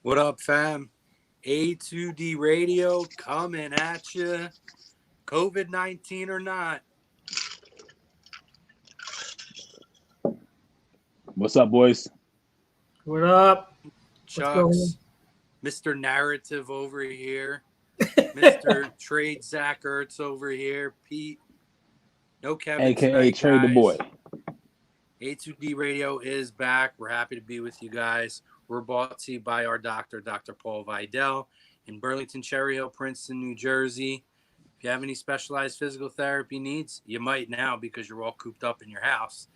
What up, fam? A2D Radio coming at you. COVID-19 or not. What's up, boys? What up? Chucks, Mr. Narrative over here. Mr. Trade Zach Ertz over here. Pete. No Kevin AKA tonight, Trade the Boy. A2D Radio is back. We're happy to be with you guys. We're brought to you by our doctor, Dr. Paul Vidal, in Burlington, Cherry Hill, Princeton, New Jersey. If you have any specialized physical therapy needs, you might now because you're all cooped up in your house.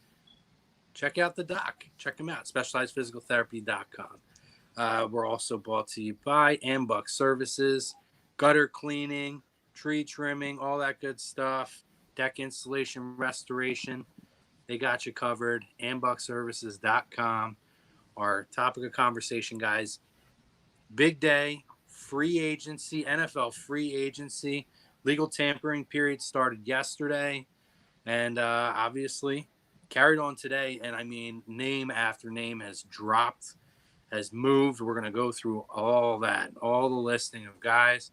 Check out the doc. Check him out, specializedphysicaltherapy.com. We're also brought to you by Ambuck Services, gutter cleaning, tree trimming, all that good stuff, deck installation, restoration. They got you covered. ambuckservices.com. Our topic of conversation, guys, big day, free agency, NFL free agency. Legal tampering period started yesterday and obviously carried on today. And I mean, name after name has dropped, has moved. We're going to go through all that, all the listing of guys.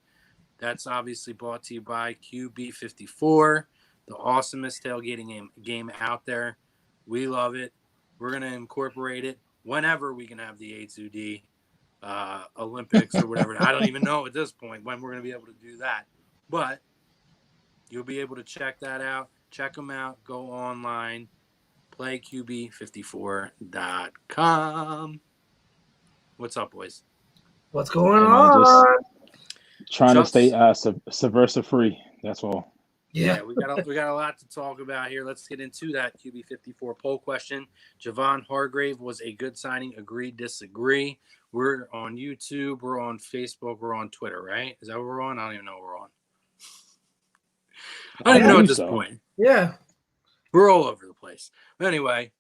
That's obviously brought to you by QB54, the awesomest tailgating game out there. We love it. We're going to incorporate it whenever we can have the A2D Olympics or whatever. I don't even know at this point when we're going to be able to do that. But you'll be able to check that out. Check them out. Go online. PlayQB54.com. What's up, boys? What's going on? Just trying to stay subversive free. That's all. Yeah, we got a lot to talk about here. Let's get into that QB54 poll question. Javon Hargrave was a good signing. Agree, disagree. We're on YouTube. We're on Facebook. We're on Twitter, right? Is that what we're on? I don't even know what we're on. I don't even know at this point. Yeah. We're all over the place. But anyway,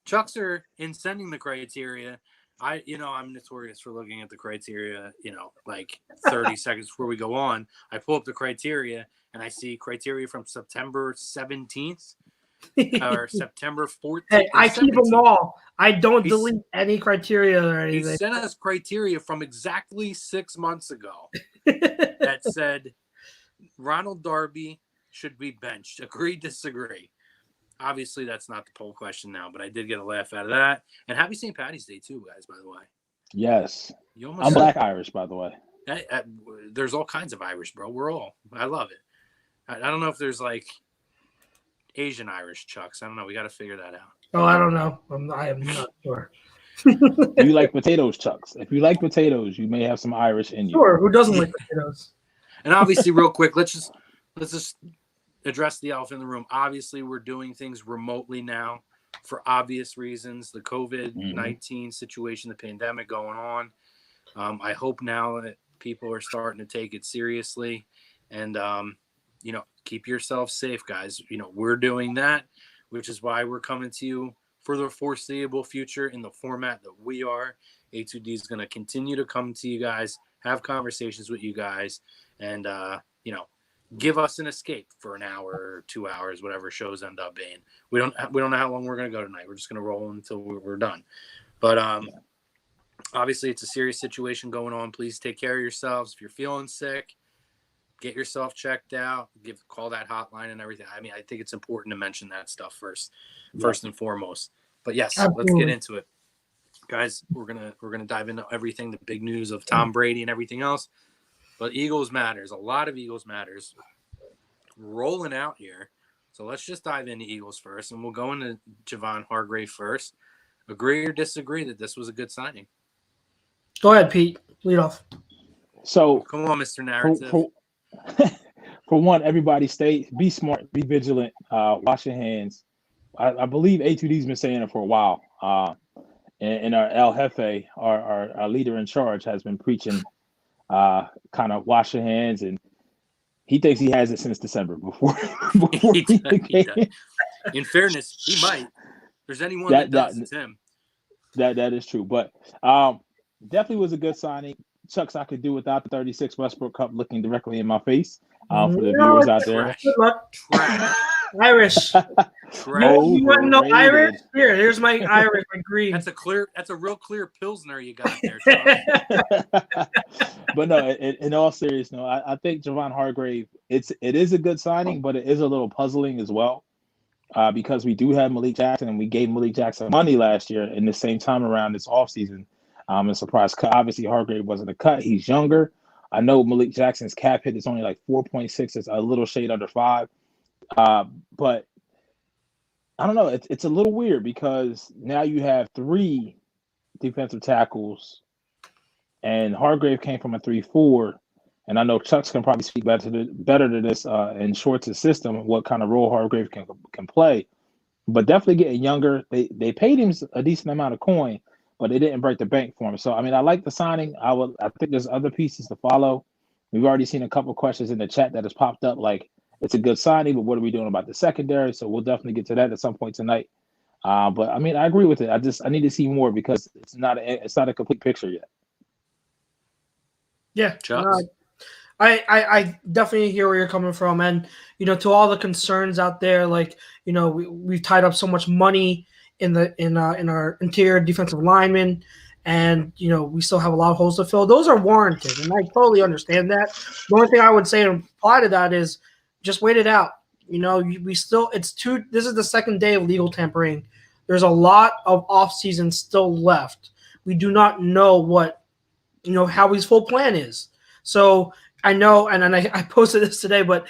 Chucks are in sending the criteria. I'm notorious for looking at the criteria, like 30 seconds before we go on. I pull up the criteria and I see criteria from September 17th or September 14th. Hey, I keep them all. I don't delete any criteria or anything. He sent us criteria from exactly 6 months ago that said Ronald Darby should be benched. Agree, disagree. Obviously, that's not the poll question now, but I did get a laugh out of that. And happy St. Patty's Day, too, guys, by the way. Yes. I'm Black Irish, by the way. There's all kinds of Irish, bro. I love it. I don't know if there's, like, Asian Irish Chucks. I don't know. We got to figure that out. Oh, I don't know. I am not sure. You like potatoes, Chucks. If you like potatoes, you may have some Irish in you. Sure. Who doesn't like potatoes? And obviously, real quick, let's just address the elephant in the room. Obviously, we're doing things remotely now for obvious reasons. The COVID-19 situation, the pandemic going on. I hope now that people are starting to take it seriously and, keep yourself safe, guys. We're doing that, which is why we're coming to you for the foreseeable future in the format that we are. A2D is going to continue to come to you guys, have conversations with you guys, and, give us an escape for an hour or 2 hours, whatever shows end up being. We don't know how long we're going to go tonight. We're just going to roll until we're done. But obviously, it's a serious situation going on. Please take care of yourselves. If you're feeling sick, get yourself checked out. Call that hotline and everything. I mean, I think it's important to mention that stuff first and foremost. But yes, Let's get into it, guys. We're gonna dive into everything, the big news of Tom Brady and everything else. But Eagles matters. A lot of Eagles matters. Rolling out here. So let's just dive into Eagles first, and we'll go into Javon Hargrave first. Agree or disagree that this was a good signing? Go ahead, Pete. Lead off. So come on, Mr. Narrative. For one, everybody be smart, be vigilant, wash your hands. I believe A2D's been saying it for a while. And our El Jefe, our leader in charge, has been preaching kind of wash your hands, and he thinks he has it since December before he does. In fairness, he might. If there's anyone that does, it's him. That is true, but definitely was a good signing. Chucks, I could do without the 36 Westbrook Cup looking directly in my face for the viewers out there. Irish. Correct. You want to know Overrated. Irish? Here's my Irish, my green. That's a real clear Pilsner you got there, Chuck. But no, in all seriousness, no, I think Javon Hargrave, it is a good signing, but it is a little puzzling as well. Because we do have Malik Jackson, and we gave Malik Jackson money last year in the same time around this offseason. I'm surprised. Obviously, Hargrave wasn't a cut. He's younger. I know Malik Jackson's cap hit is only like 4.6. It's a little shade under 5. But I don't know. It's a little weird because now you have 3 defensive tackles, and Hargrave came from a 3-4. And I know Chuck's can probably speak better to this in Schwartz's system, what kind of role Hargrave can play. But definitely getting younger. They paid him a decent amount of coin, but they didn't break the bank for him. So I mean, I like the signing. I think there's other pieces to follow. We've already seen a couple questions in the chat that has popped up, like it's a good signing, but what are we doing about the secondary? So we'll definitely get to that at some point tonight. But I mean, I agree with it. I need to see more because it's not a complete picture yet. Yeah, I definitely hear where you're coming from, and to all the concerns out there, like we've tied up so much money in our interior defensive linemen, and we still have a lot of holes to fill. Those are warranted, and I totally understand that. The only thing I would say and apply to that is just wait it out. This is the second day of legal tampering. There's a lot of off season still left. We do not know what Howie's full plan is. So I know, and I posted this today, but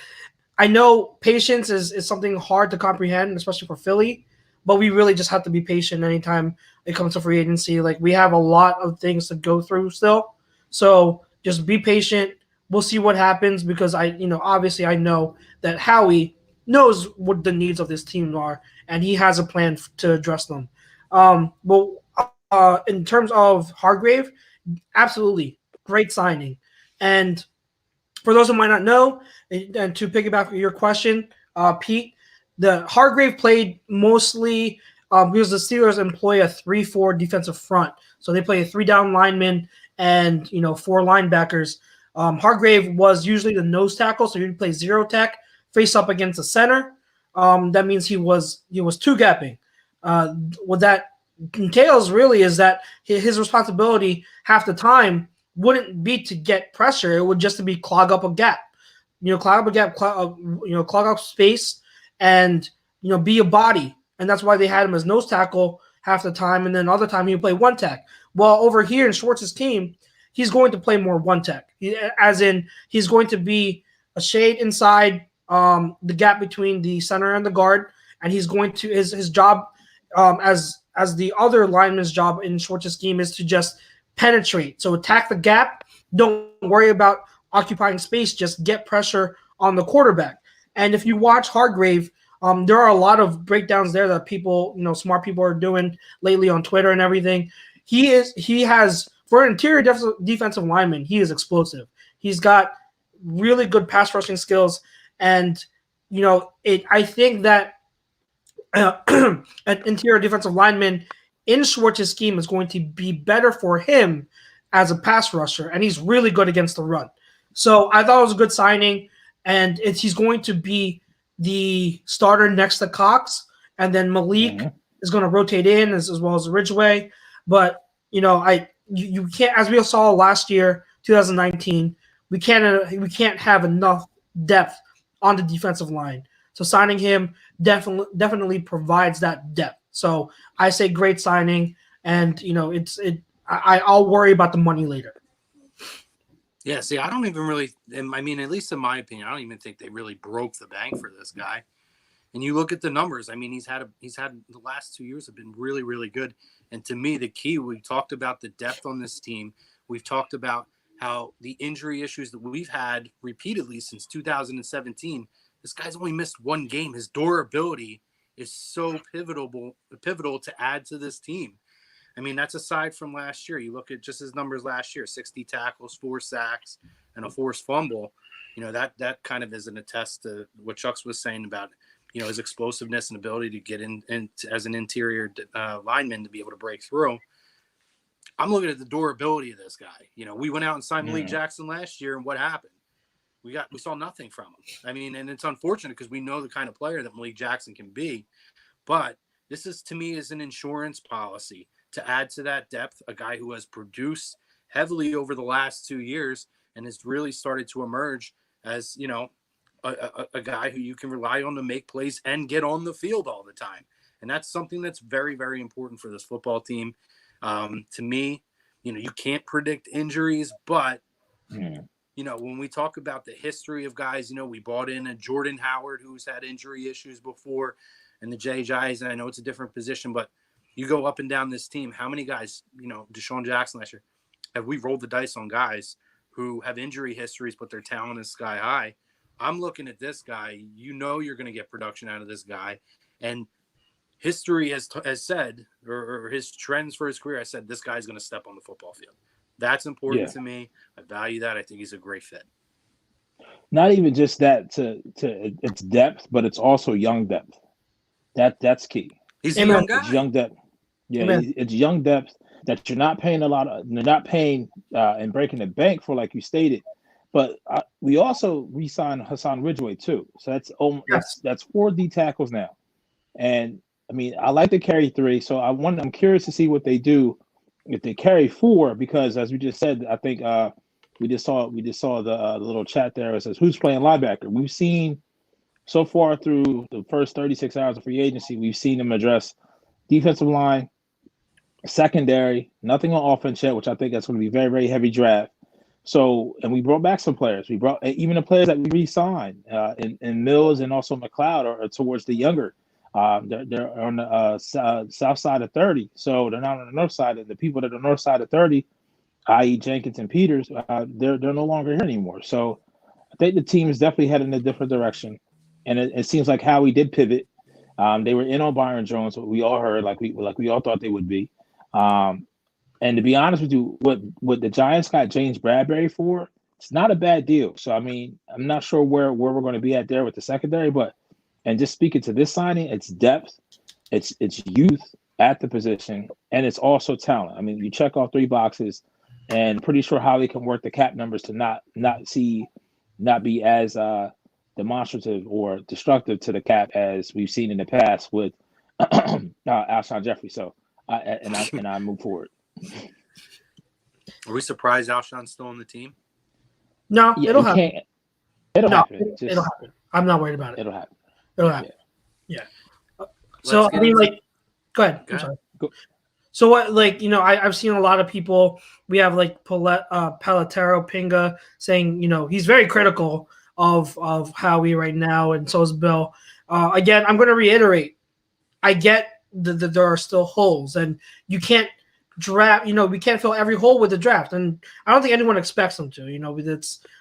I know patience is something hard to comprehend, especially for Philly, but we really just have to be patient anytime it comes to free agency. Like, we have a lot of things to go through still. So just be patient. We'll see what happens because obviously I know that Howie knows what the needs of this team are, and he has a plan to address them. But in terms of Hargrave, absolutely great signing. And for those who might not know, and to piggyback your question, Pete, the Hargrave played mostly because the Steelers employ a 3-4 defensive front. So they play a 3-down lineman and 4 linebackers. Hargrave was usually the nose tackle, so he'd play 0 tech, face up against the center. That means he was 2-gapping. What that entails really is that his responsibility half the time wouldn't be to get pressure. It would just to be clog up a gap, clog up space, and be a body. And that's why they had him as nose tackle half the time, and then other time he would play 1 tech. Well, over here in Schwartz's team, he's going to play more 1 tech, as in he's going to be a shade inside the gap between the center and the guard, and he's going to his job as the other lineman's job in Schwartz's scheme is to just penetrate. So attack the gap. Don't worry about occupying space. Just get pressure on the quarterback. And if you watch Hargrave, there are a lot of breakdowns there that people, smart people are doing lately on Twitter and everything. He has, for an interior defensive lineman, he is explosive. He's got really good pass rushing skills. And, I think that an interior defensive lineman in Schwartz's scheme is going to be better for him as a pass rusher, and he's really good against the run. So I thought it was a good signing, and he's going to be the starter next to Cox, and then Malik is going to rotate in as well as Ridgeway. But you can't, as we saw last year, 2019, we can't have enough depth on the defensive line. So signing him definitely provides that depth. So I say great signing, and I'll worry about the money later. Yeah, see, I don't even really. I mean, at least in my opinion, I don't even think they really broke the bank for this guy. And you look at the numbers. I mean, he's had the last 2 years have been really, really good. And to me, the key, we talked about the depth on this team. We've talked about how the injury issues that we've had repeatedly since 2017. This guy's only missed 1 game. His durability is so pivotal to add to this team. I mean, that's aside from last year. You look at just his numbers last year: 60 tackles, 4 sacks, and a forced fumble. That kind of is an attest to what Chuck was saying about his explosiveness and ability to get in as an interior lineman to be able to break through. I'm looking at the durability of this guy. We went out and signed Malik Jackson last year, and what happened? we saw nothing from him. I mean, and it's unfortunate because we know the kind of player that Malik Jackson can be. But this is, to me, is an insurance policy to add to that depth, a guy who has produced heavily over the last 2 years and has really started to emerge as, you know, a guy who you can rely on to make plays and get on the field all the time. And that's something that's very, very important for this football team. To me, you know, you can't predict injuries, but, you know, when we talk about the history of guys, you know, we bought in a Jordan Howard who's had injury issues before, and the Giants, and I know it's a different position, but you go up and down this team, how many guys, you know, Deshaun Jackson last year, have we rolled the dice on guys who have injury histories, but their talent is sky high? I'm looking at this guy. You know you're going to get production out of this guy. And history has said, or his trends for his career, I said, this guy's going to step on the football field. That's important to me. I value that. I think he's a great fit. Not even just that to its depth, but it's also young depth. That's key. He's a young guy. It's young depth. Yeah, it's young depth that you're not paying and breaking the bank for, like you stated. But we also re-signed Hassan Ridgeway too. So that's 4 D tackles now. And I mean, I like to carry 3. So I'm curious to see what they do if they carry 4, because as we just said, I think we just saw the little chat there. It says, who's playing linebacker? We've seen so far through the first 36 hours of free agency, we've seen them address defensive line, secondary, nothing on offense yet, which I think that's going to be very, very heavy draft. So, and we brought back some players. We brought even the players that we re-signed in Mills and also McLeod are towards the younger. They're on the south side of 30. So they're not on the north side. And the people that are north side of 30, i.e. Jenkins and Peters, they're no longer here anymore. So I think the team is definitely heading in a different direction. And it seems like Howie did pivot. They were in on Byron Jones, what we all heard, like we all thought they would be. And to be honest with you, what the Giants got James Bradbury for, it's not a bad deal. So I mean, I'm not sure where we're going to be at there with the secondary, but and just speaking to this signing, it's depth, it's youth at the position, and it's also talent. I mean, you check all 3 boxes, and pretty sure Howie can work the cap numbers to not be as demonstrative or destructive to the cap as we've seen in the past with Alshon Jeffrey. So I move forward. Are we surprised Alshon's still on the team? No, it'll happen. It'll happen. It'll happen. I'm not worried about it. It'll happen. It'll happen. Yeah. So I mean, like, go ahead. I'm sorry. Go. So what, like, you know, I've seen a lot of people. We have like Palatero Pinga saying, you know, he's very critical of Howie right now, and so is Bill. Again, I'm going to reiterate. I get that there are still holes, and you can't draft. You know, we can't fill every hole with the draft, and I don't think anyone expects them to. You know,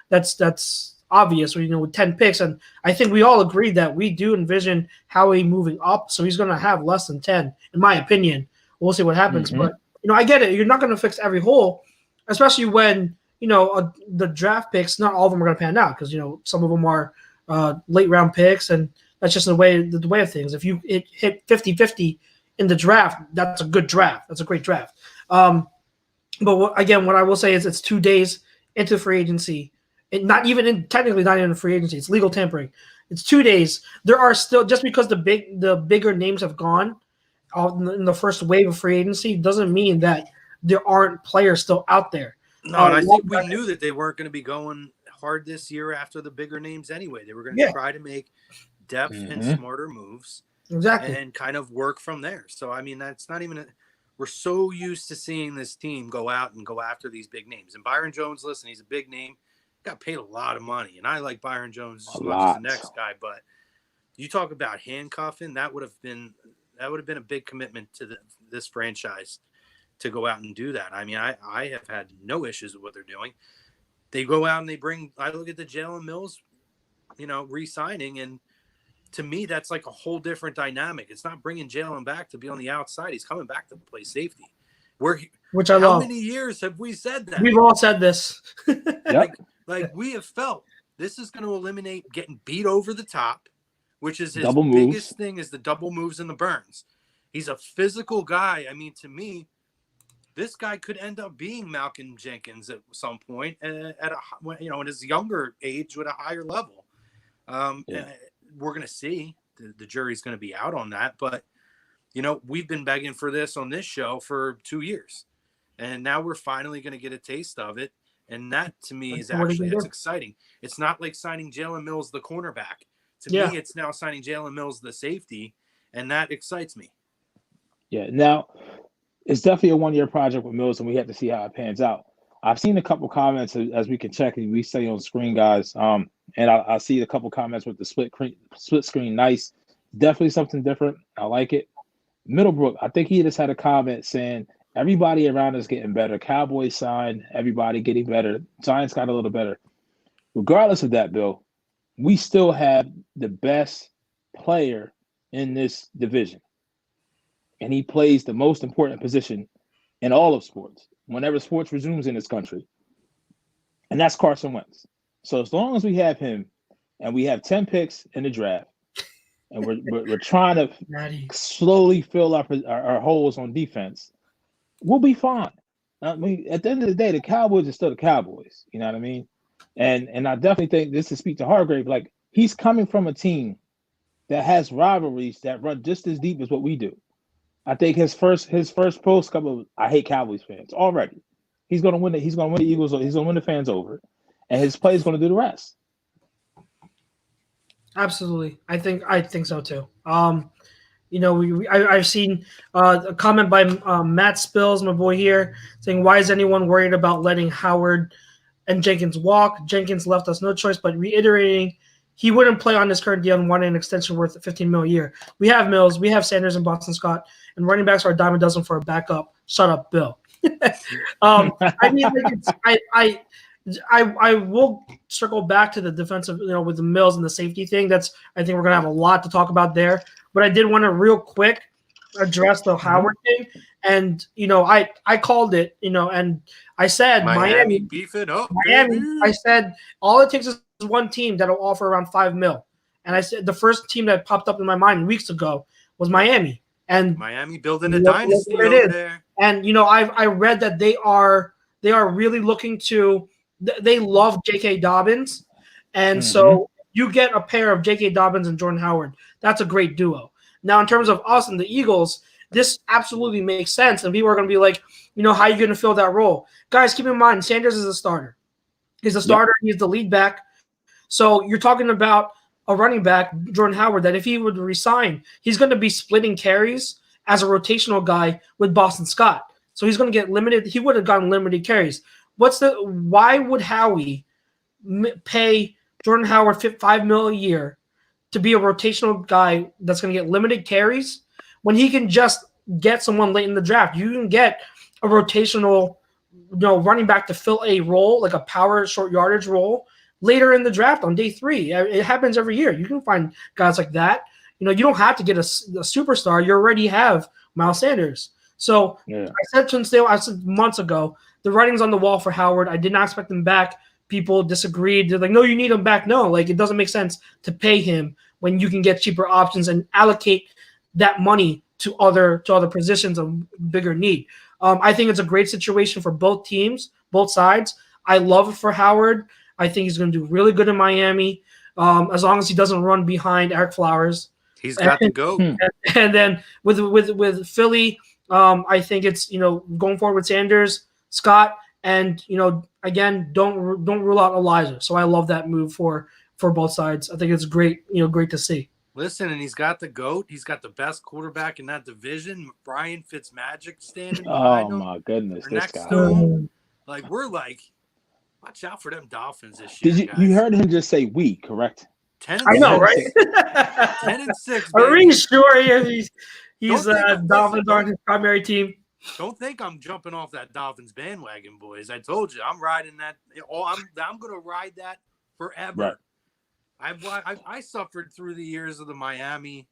that's obvious. You know, with 10 picks, and I think we all agree that we do envision Howie moving up, so he's going to have less than 10, in my opinion. We'll see what happens, but you know, I get it. You're not going to fix every hole, especially when you know the draft picks. Not all of them are going to pan out because you know some of them are late round picks, and that's just the way of things. If you hit 50-50 in the draft, that's a good draft. That's a great draft. But what I will say is it's 2 days into free agency. Technically not even free agency. It's legal tampering. It's 2 days. There are still, just because the bigger names have gone in the first wave of free agency doesn't mean that there aren't players still out there. No, and I think we knew that they weren't going to be going hard this year after the bigger names anyway. They were going to try to make depth and smarter moves. Exactly. And kind of work from there. So, I mean, that's not even we're so used to seeing this team go out and go after these big names. And Byron Jones, listen, he's a big name. Got paid a lot of money. And I like Byron Jones as much as the next guy. But you talk about handcuffing, that would have been a big commitment to this franchise to go out and do that. I mean, I have had no issues with what they're doing. They go out and I look at the Jalen Mills, you know, re-signing, and to me, that's like a whole different dynamic. It's not bringing Jalen back to be on the outside. He's coming back to play safety. Which I love. How many years have we said that? We've all said this. Like we have felt this is going to eliminate getting beat over the top, which is his double biggest thing is the double moves and the burns. He's a physical guy. I mean, to me, this guy could end up being Malcolm Jenkins at some point at in his younger age with a higher level. We're going to see. The jury's going to be out on that. But, we've been begging for this on this show for 2 years. And now we're finally going to get a taste of it. And that, to me, it's exciting. It's not like signing Jalen Mills, the cornerback. To me, it's now signing Jalen Mills, the safety. And that excites me. Yeah. Now, it's definitely a one-year project with Mills, and we have to see how it pans out. I've seen a couple comments as we can check, and we say on screen, guys. And I see a couple comments with the split screen. Nice. Definitely something different. I like it. Middlebrook, I think he just had a comment saying, everybody around us getting better. Cowboys signed, everybody getting better. Giants got a little better. Regardless of that, Bill, we still have the best player in this division. And he plays the most important position in all of sports, whenever sports resumes in this country. And that's Carson Wentz. So as long as we have him and we have 10 picks in the draft, and we're trying to slowly fill our holes on defense, we'll be fine. I mean, at the end of the day, the Cowboys are still the Cowboys. You know what I mean? And I definitely think this to speak to Hargrave, like he's coming from a team that has rivalries that run just as deep as what we do. I think his first post couple of, I hate Cowboys fans already. He's gonna win it. He's gonna win the Eagles. He's gonna win the fans over, and his play is gonna do the rest. Absolutely, I think so too. I've seen a comment by Matt Spills, my boy here, saying, "Why is anyone worried about letting Howard and Jenkins walk? Jenkins left us no choice," but reiterating he wouldn't play on his current deal and wanted an extension worth $15 million a year. We have Mills, we have Sanders and Boston Scott, and running backs are a dime a dozen for a backup. Shut up, Bill. I mean, I will circle back to the defensive, with the Mills and the safety thing. I think we're gonna have a lot to talk about there. But I did want to real quick address the Howard thing, and I called it, and I said Miami beef it up. Miami. Baby. I said all it takes is one team that'll offer around $5 million, and I said the first team that popped up in my mind weeks ago was Miami, and Miami building a dynasty over there. And I read that they are really looking to. They love J.K. Dobbins, and so you get a pair of J.K. Dobbins and Jordan Howard. That's a great duo. Now, in terms of us and the Eagles, this absolutely makes sense, and people are going to be like, how are you going to fill that role? Guys, keep in mind, Sanders is a starter. He's a starter. Yep. He's the lead back. So you're talking about a running back, Jordan Howard, that if he would resign, he's going to be splitting carries as a rotational guy with Boston Scott. So he's going to get limited. He would have gotten limited carries. Why would Howie pay Jordan Howard $5 million a year to be a rotational guy that's going to get limited carries when he can just get someone late in the draft? You can get a rotational, running back to fill a role, like a power short yardage role later in the draft on day 3. It happens every year. You can find guys like that. You don't have to get a superstar. You already have Miles Sanders. So I said months ago, the writing's on the wall for Howard. I did not expect him back. People disagreed. They're like, no, you need him back. No, it doesn't make sense to pay him when you can get cheaper options and allocate that money to other positions of bigger need. I think it's a great situation for both teams, both sides. I love it for Howard. I think he's going to do really good in Miami, as long as he doesn't run behind Eric Flowers. He's got to go. And then with Philly, I think it's going forward with Sanders, Scott, and again, don't rule out Elijah. So I love that move for both sides. I think it's great, great to see. Listen, and he's got the GOAT. He's got the best quarterback in that division, Brian Fitzmagic, standing behind him. Oh my goodness, this guy! We're watch out for them Dolphins this year. Did you heard him just say we? Correct. 10 I know, right? 10-6. Are we sure he's Dolphins aren't his primary team? Don't think I'm jumping off that Dolphins bandwagon, boys. I told you I'm riding that. I'm going to ride that forever. Right. I suffered through the years of the Miami,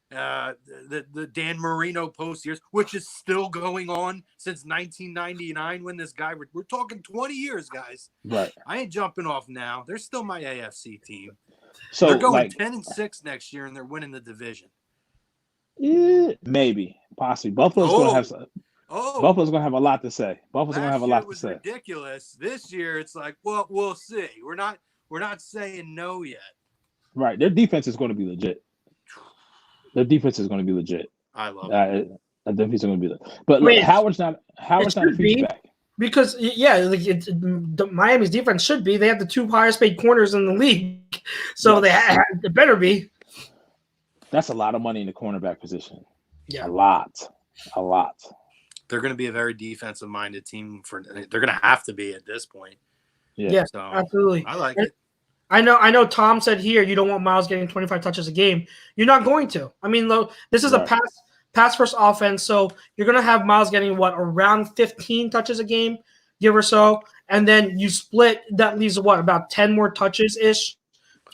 the Dan Marino post years, which is still going on since 1999 when this guy. We're talking 20 years, guys. Right. I ain't jumping off now. They're still my AFC team. So they're going 10-6 next year, and they're winning the division. Yeah, maybe, possibly. Buffalo's going to have some. Oh, Buffalo's gonna have a lot to say. Buffalo's gonna last have a year lot it to was say. ridiculous. This year it's like, well, we'll see. We're not saying no yet. Right, their defense is going to be legit. Their defense is going to be legit. I love it. Their defense is going to be legit. But I mean, Howard's not a should feature be. back. Because like Miami's defense should be. They have the 2 highest paid corners in the league, so Yes. they better be. That's a lot of money in the cornerback position. Yeah, a lot. They're going to be a very defensive-minded team. They're going to have to be at this point. Yeah, So absolutely. I like it. I know. Tom said here you don't want Miles getting 25 touches a game. You're not going to. I mean, this is a pass first offense, so you're going to have Miles getting around 15 touches a game, give or so, and then you split. That leaves about 10 more touches ish,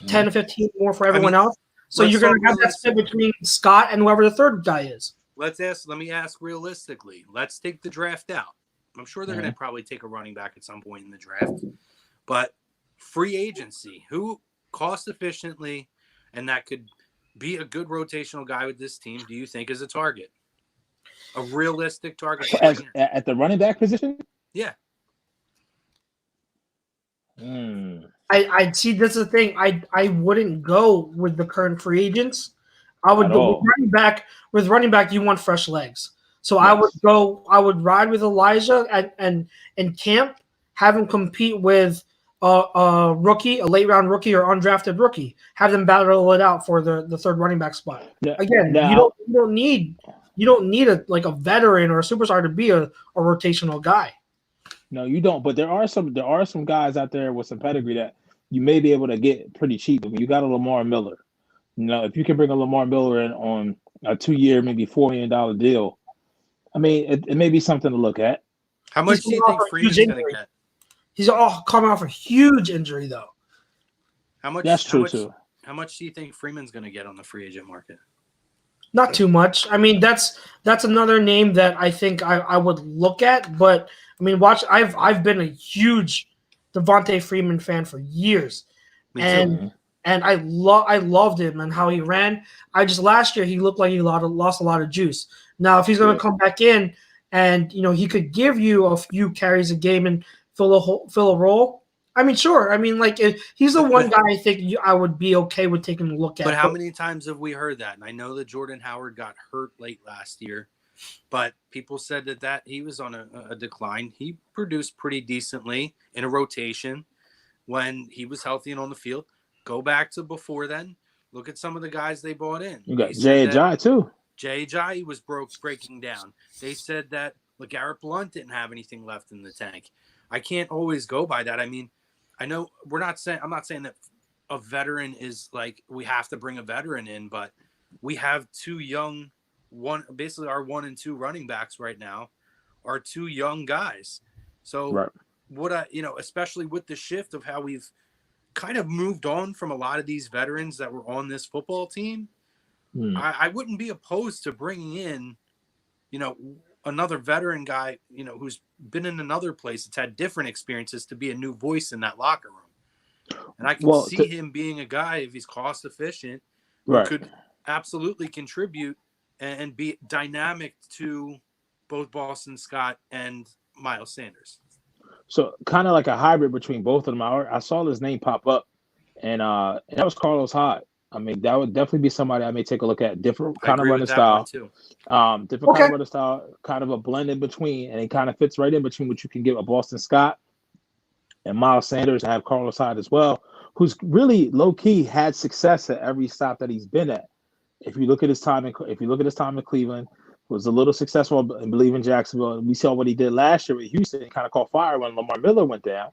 10 to 15 more for everyone else. So you're going to have that split between Scott and whoever the third guy is. Let me ask realistically. Let's take the draft out. I'm sure they're going to probably take a running back at some point in the draft, but free agency, who cost efficiently and that could be a good rotational guy with this team, do you think is a target? A realistic target? At the running back position? Yeah. I see. This is the thing. I wouldn't go with the current free agents. I would go with running back. You want fresh legs, so yes. I would ride with Elijah and Camp, have him compete with a rookie, a late round rookie or undrafted rookie. Have them battle it out for the third running back spot. Yeah. Again, you don't need a veteran or a superstar to be a rotational guy. No, you don't. But there are some guys out there with some pedigree that you may be able to get pretty cheap. I mean, you got a Lamar Miller. If you can bring a Lamar Miller in on a 2-year, maybe $4 million deal, I mean, it may be something to look at. How much do you think Freeman's going to get? He's coming off a huge injury, though. How much? That's true, too. How much do you think Freeman's going to get on the free agent market? Not too much. I mean, that's another name that I think I would look at. But I mean, I've been a huge Devontae Freeman fan for years, and I loved him and how he ran. Last year he looked like he lost a lot of juice. Now, if he's going to come back in and he could give you a few carries a game and fill a role. I mean, sure. I mean, he's the one guy I think I would be okay with taking a look at. But how many times have we heard that? And I know that Jordan Howard got hurt late last year, but people said that he was on a decline. He produced pretty decently in a rotation when he was healthy and on the field. Go back to before then. Look at some of the guys they bought in. You got Jay Ajayi too. Jay Ajayi was breaking down. They said that LeGarrette Blount didn't have anything left in the tank. I can't always go by that. I mean, I know I'm not saying that a veteran is we have to bring a veteran in, but we have two young basically our 1 and 2 running backs right now are 2 young guys. So especially with the shift of how we've kind of moved on from a lot of these veterans that were on this football team, I wouldn't be opposed to bringing in, another veteran guy, who's been in another place that's had different experiences to be a new voice in that locker room. And I can see him being a guy, if he's cost efficient, who could absolutely contribute and be dynamic to both Boston Scott and Miles Sanders. So kind of like a hybrid between both of them. I saw his name pop up, and that was Carlos Hyde. I mean, that would definitely be somebody I may take a look at. Different kind of running style. Kind of running style, kind of a blend in between, and it kind of fits right in between what you can give a Boston Scott and Miles Sanders. I have Carlos Hyde as well, who's really low key had success at every stop that he's been at. If you look at his time in Cleveland, was a little successful, I believe, in Jacksonville. We saw what he did last year with Houston. He kind of caught fire when Lamar Miller went down.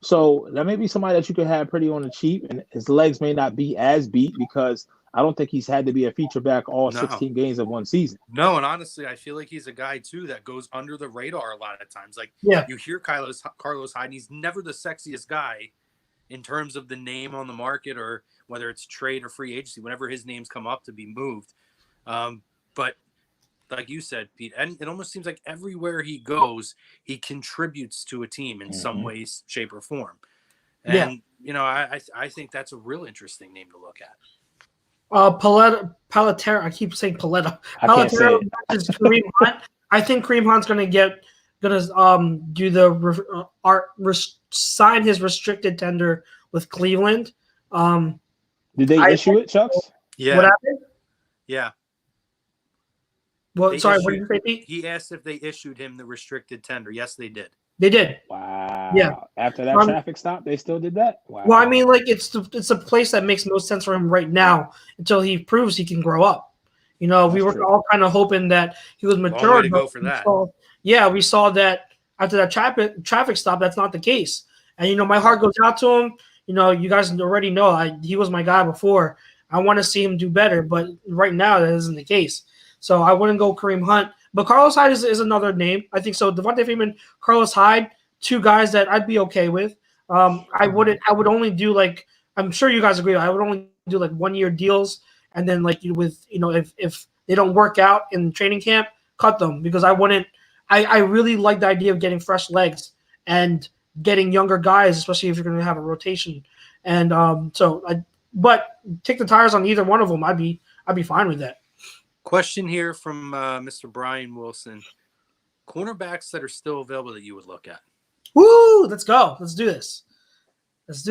So that may be somebody that you could have pretty on the cheap, and his legs may not be as beat because I don't think he's had to be a feature back all 16 games of one season. No, and honestly, I feel like he's a guy, too, that goes under the radar a lot of times. You hear Carlos Hyde, and he's never the sexiest guy in terms of the name on the market or whether it's trade or free agency, whenever his names come up to be moved. But like you said, Pete, and it almost seems like everywhere he goes, he contributes to a team in some ways, shape, or form. And, I think that's a real interesting name to look At Paletero, I keep saying Paletta. Paletero matches Kareem Hunt. I think Kareem Hunt's gonna do the sign his restricted tender with Cleveland. Did they issue it, Chucks? Yeah. What happened? Yeah. Well, They sorry, what issued- did you say, Pete? He asked if they issued him the restricted tender. Yes, they did. They did. Wow. Yeah. After that traffic stop, they still did that? Wow. Well, I mean, like it's a place that makes no sense for him right now until he proves he can grow up. You know, we That's were true. all kind of hoping that he was Long mature. way to go but for we that. we saw that after that traffic stop, that's not the case. And you know, my heart goes out to him. You know, you guys already know he was my guy before. I want to see him do better, but right now that isn't the case. So I wouldn't go Kareem Hunt, but Carlos Hyde is another name. I think so. Devontae Freeman, Carlos Hyde, two guys that I'd be okay with. I would only do like, I'm sure you guys agree, I would only do like 1 year deals, and then like with, you know, if they don't work out in training camp, cut them, because I really like the idea of getting fresh legs and getting younger guys, especially if you're going to have a rotation. And but kick the tires on either one of them. I'd be fine with that. Question here from Mr. Brian Wilson. Cornerbacks that are still available that you would look at. Woo! Let's go. Let's do this. Let's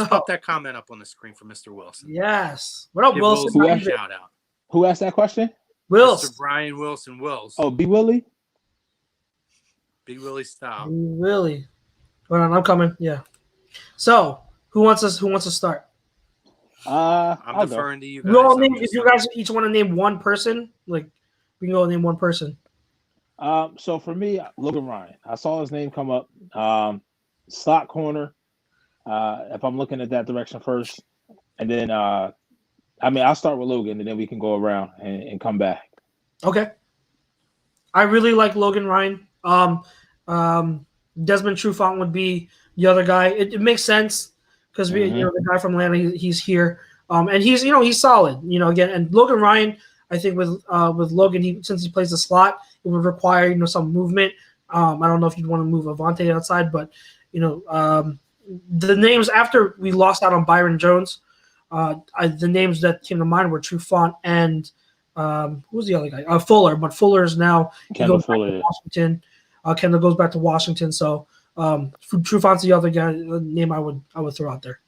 pop that comment up on the screen for Mr. Wilson. Yes. What up, Give Wilson? a shout out. Who asked that question? Wilson. Mr. Brian Wilson. Wills. Oh, B. Willie? Big Willie style. Really? Hold on, I'm coming. Yeah. So, who wants to start? I'm deferring to you guys. If you guys each want to name one person, like we can go name one person. So for me, Logan Ryan. I saw his name come up. Slot corner. If I'm looking at that direction first, and then I'll start with Logan, and then we can go around and come back. Okay. I really like Logan Ryan. Desmond Trufant would be the other guy. It makes sense because you know, the guy from Atlanta, he's here, and he's solid. You know, again, and Logan Ryan, I think with Logan, since he plays the slot, it would require some movement. I don't know if you'd want to move Avante outside, but the names after we lost out on Byron Jones, the names that came to mind were Trufant and who was the other guy? Fuller, but Fuller is now Kendall Fuller. Washington. Kendall goes back to Washington, so Trufant's the other guy name I would throw out there.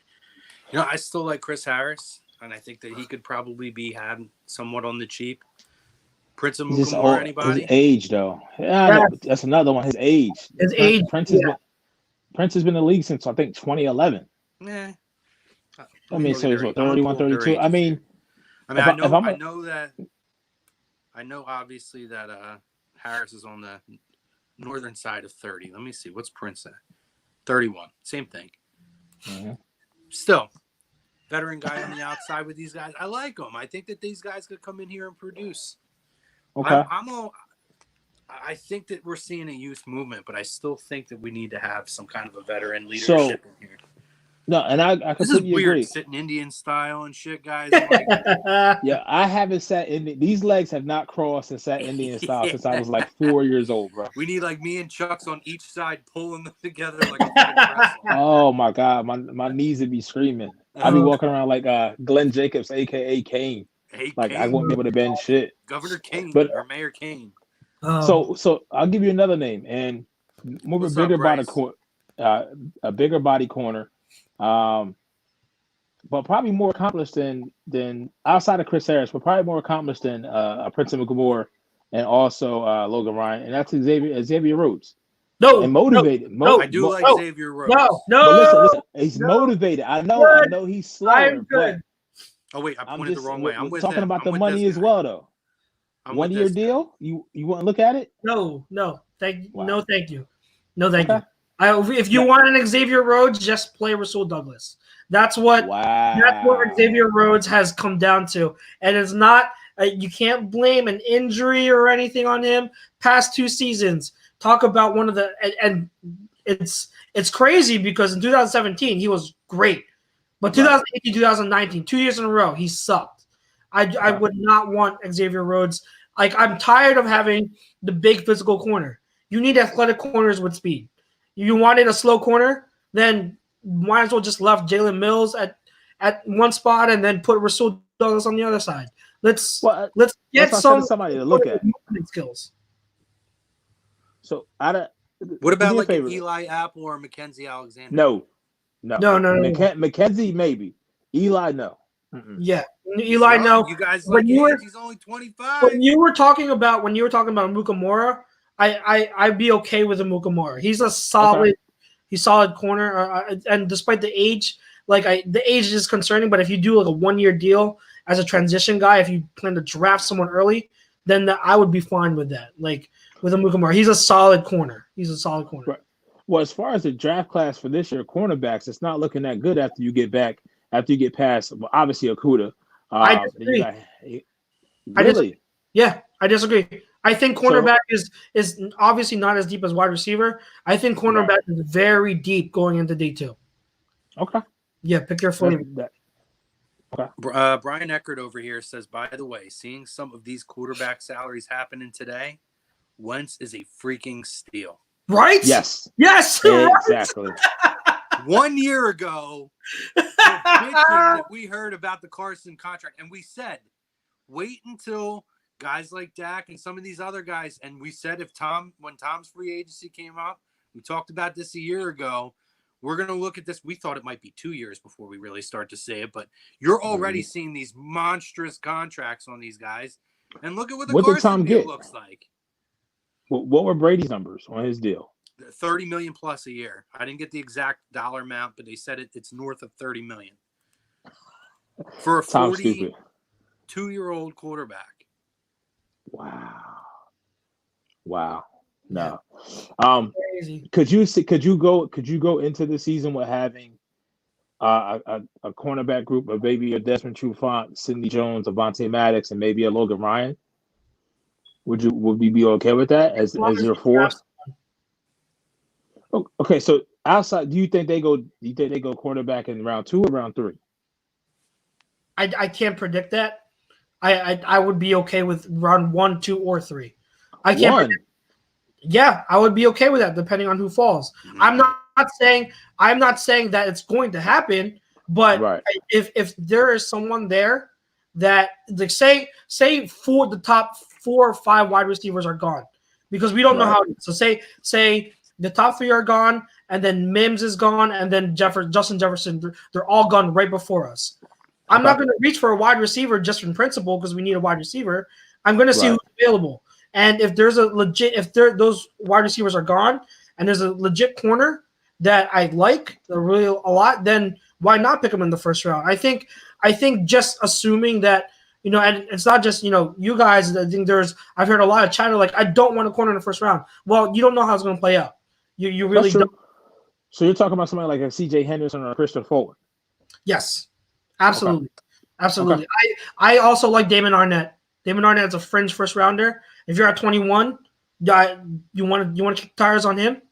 You know, I still like Chris Harris, and I think that he could probably be had somewhat on the cheap. Prince of Mukamura, anybody? His age, though. Yeah, that's another one. His age. Prince has been in the league since I think 2011. Yeah. I mean, so he's 31, 32. I know obviously that Harris is on the northern side of 30. Let me see. What's Prince at? 31. Same thing. Mm-hmm. Still, veteran guy on the outside with these guys. I like them. I think that these guys could come in here and produce. Okay. I think that we're seeing a youth movement, but I still think that we need to have some kind of a veteran leadership in here. No, and I this is completely weird, agree. sitting Indian style and shit, guys. Like, yeah, I haven't sat in these legs have not crossed and sat Indian style since I was like 4 years old, bro. We need like me and Chuck's on each side pulling them together like a fucking wrestler. Oh my god, my knees would be screaming. I'd be walking around like Glenn Jacobs, aka Kane. Hey, like Kane. I wouldn't be able to bend shit. Governor Kane or Mayor Kane. So I'll give you another name and more of a bigger body corner. But probably more accomplished than outside of Chris Harris, but probably more accomplished than Prince of Mukamura and also Logan Ryan, and that's Xavier Rhodes. No, and motivated. I do like Xavier Rhodes. But listen, he's motivated. I know he's slower, but oh wait, I pointed the wrong way. I'm with talking him. about the money as well, though. 1 year deal. You want to look at it? No, thank you. Wow. No, thank you. If you want an Xavier Rhodes, just play Rasul Douglas. That's what Xavier Rhodes has come down to, and it's not. You can't blame an injury or anything on him. Past 2 seasons, talk about one of the and it's crazy because in 2017 he was great, but 2018, 2019, 2 years in a row he sucked. I would not want Xavier Rhodes. Like, I'm tired of having the big physical corner. You need athletic corners with speed. You wanted a slow corner, then might as well just left Jalen Mills at one spot and then put Rasul Douglas on the other side. Let's get somebody to look at skills. So What about do me a like an favor. Eli Apple or Mackenzie Alexander? No. No. Mackenzie, maybe. Eli, no. Mm-mm. Yeah, He's Eli, young. no. You guys When like you were- age? He's only 25. When you were talking about Mukamura, I'd be okay with a Mukamura. He's a solid, he's solid corner. And despite the age, the age is concerning. But if you do like a 1-year deal as a transition guy, if you plan to draft someone early, then I would be fine with that. Like with a Mukamura, he's a solid corner. Right. Well, as far as the draft class for this year, cornerbacks, it's not looking that good after you get past, obviously, Okuda. I disagree. I disagree. I think cornerback is obviously not as deep as wide receiver. I think cornerback is very deep going into day 2. Okay. Yeah, pick your flavor. Okay. Brian Eckert over here says, by the way, seeing some of these quarterback salaries happening today, Wentz is a freaking steal. Right? Yes. Exactly. 1 year ago, the bitching that we heard about the Carson contract, and we said, wait until guys like Dak and some of these other guys, and we said when Tom's free agency came up, we talked about this a year ago, we're going to look at this. We thought it might be 2 years before we really start to say it, but you're already seeing these monstrous contracts on these guys, and look at what Carson deal looks like. What were Brady's numbers on his deal? $30 million plus a year. I didn't get the exact dollar amount, but they said it's north of $30 million for a 42-year-old quarterback. Wow. No. Crazy. Could you go into the season with having a cornerback group of maybe a Desmond Trufant, Sidney Jones, Avonte Maddox, and maybe a Logan Ryan? Would you be okay with that as your force? Okay, so outside, do you think they go quarterback in round 2 or round 3? I can't predict that. I would be okay with round 1, 2, or 3. I can't. Yeah, I would be okay with that depending on who falls. I'm not saying that it's going to happen, but if there is someone there that say the top 4 or 5 wide receivers are gone because we don't know how. So say the top 3 are gone, and then Mims is gone, and then Justin Jefferson. They're all gone right before us. I'm not going to reach for a wide receiver just from principle because we need a wide receiver. I'm going to see who's available, and if those wide receivers are gone, and there's a legit corner that I like really a lot, then why not pick him in the first round? I think just assuming that. And it's not just, you guys. I think I've heard a lot of chatter like, I don't want a corner in the first round. Well, you don't know how it's going to play out. You really don't. So you're talking about somebody like a C.J. Henderson or a Christian Fuller? Yes, absolutely. Absolutely. Okay. I also like Damon Arnett. Damon Arnett's a fringe first rounder. If you're at 21, you want to kick tires on him?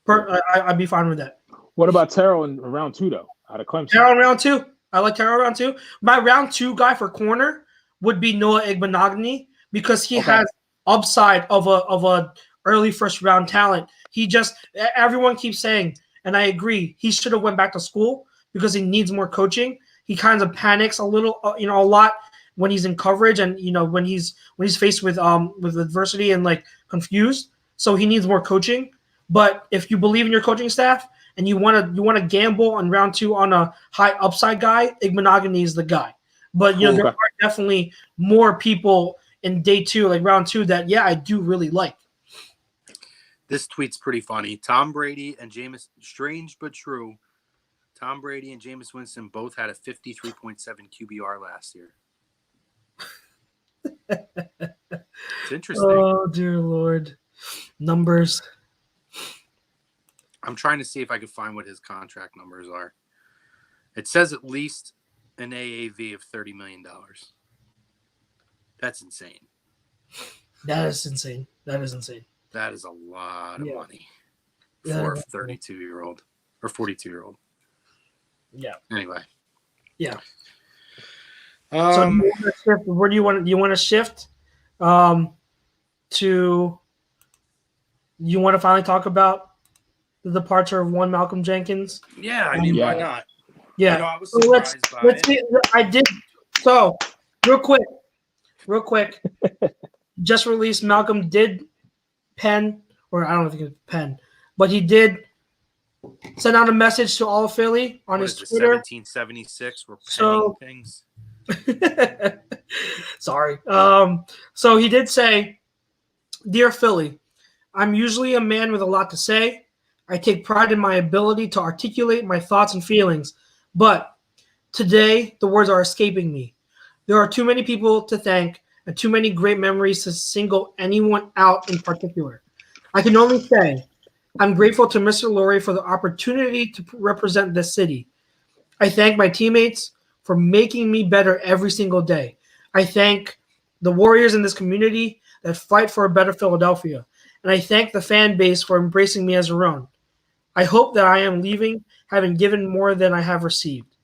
I'd be fine with that. What about Terrell in round 2, though, out of Clemson? Terrell in round 2. I like Terrell round 2. My round 2 guy for corner would be Noah Igbenogany because he has upside of a early first round talent. Everyone keeps saying, and I agree, he should have went back to school because he needs more coaching. He kind of panics a little, a lot when he's in coverage and when he's faced with adversity and like confused. So he needs more coaching. But if you believe in your coaching staff and you want to gamble on round 2 on a high upside guy, Igbenogany is the guy. But there are definitely more people in day 2, like round 2, that I do really like. This tweet's pretty funny. Tom Brady and Jameis, strange but true. Tom Brady and Jameis Winston both had a 53.7 QBR last year. It's interesting. Oh dear Lord, numbers. I'm trying to see if I can find what his contract numbers are. It says at least an AAV of $30 million. That's insane. That is insane. That is a lot of money for a 32-year-old or 42-year-old. Yeah. Anyway. Yeah. So where do you want to shift to? You want to finally talk about the departure of one Malcolm Jenkins? Yeah, I mean, why not? Yeah. I was surprised by it. I did. So, real quick, just released. Malcolm did pen or I don't think it's pen, but he did send out a message to all of Philly on his Twitter. 1776. We're penning So- things. Sorry. So he did say, "Dear Philly, I'm usually a man with a lot to say. I take pride in my ability to articulate my thoughts and feelings, but today the words are escaping me. There are too many people to thank and too many great memories to single anyone out in particular. I can only say I'm grateful to Mr. Lurie for the opportunity to represent this city. I thank my teammates for making me better every single day. I thank the warriors in this community that fight for a better Philadelphia. And I thank the fan base for embracing me as their own. I hope that I am leaving having given more than I have received.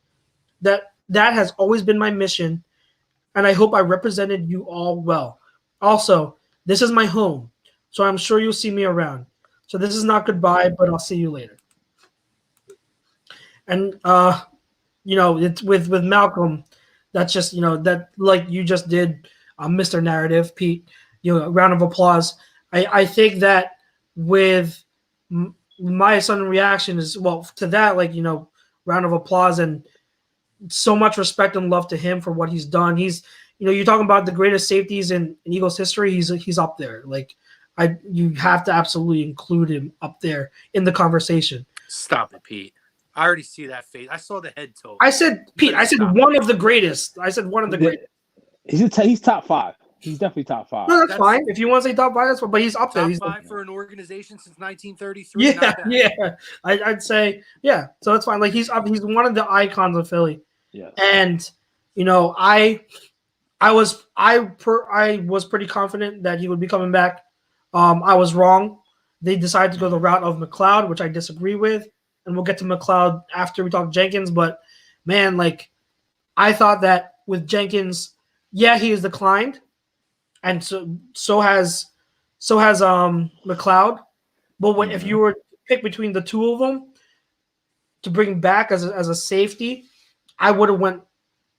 That has always been my mission, and I hope I represented you all well. Also, this is my home, so I'm sure you'll see me around. So this is not goodbye, but I'll see you later." And it's with Malcolm. That's just that, like you just did, Mr. Narrative, Pete. A round of applause. I think that with my sudden reaction is to that, round of applause and so much respect and love to him for what he's done. He's you're talking about the greatest safeties in Eagles history. He's up there. You have to absolutely include him up there in the conversation. Stop it, Pete. I already see that face. I saw the head tilt. I said, Pete, I said one of the greatest. I said one of the greatest. He's top 5. He's definitely top 5. No, that's fine. If you want to say top 5, that's fine. But he's up there. He's top 5 for an organization since 1933. Yeah, yeah. I'd say, yeah. So that's fine. He's up. He's one of the icons of Philly. Yeah. And I was pretty confident that he would be coming back. I was wrong. They decided to go the route of McLeod, which I disagree with. And we'll get to McLeod after we talk Jenkins. But man, I thought that with Jenkins, yeah, he has declined, and so has McLeod. But if you were to pick between the two of them to bring back as a safety, I would have went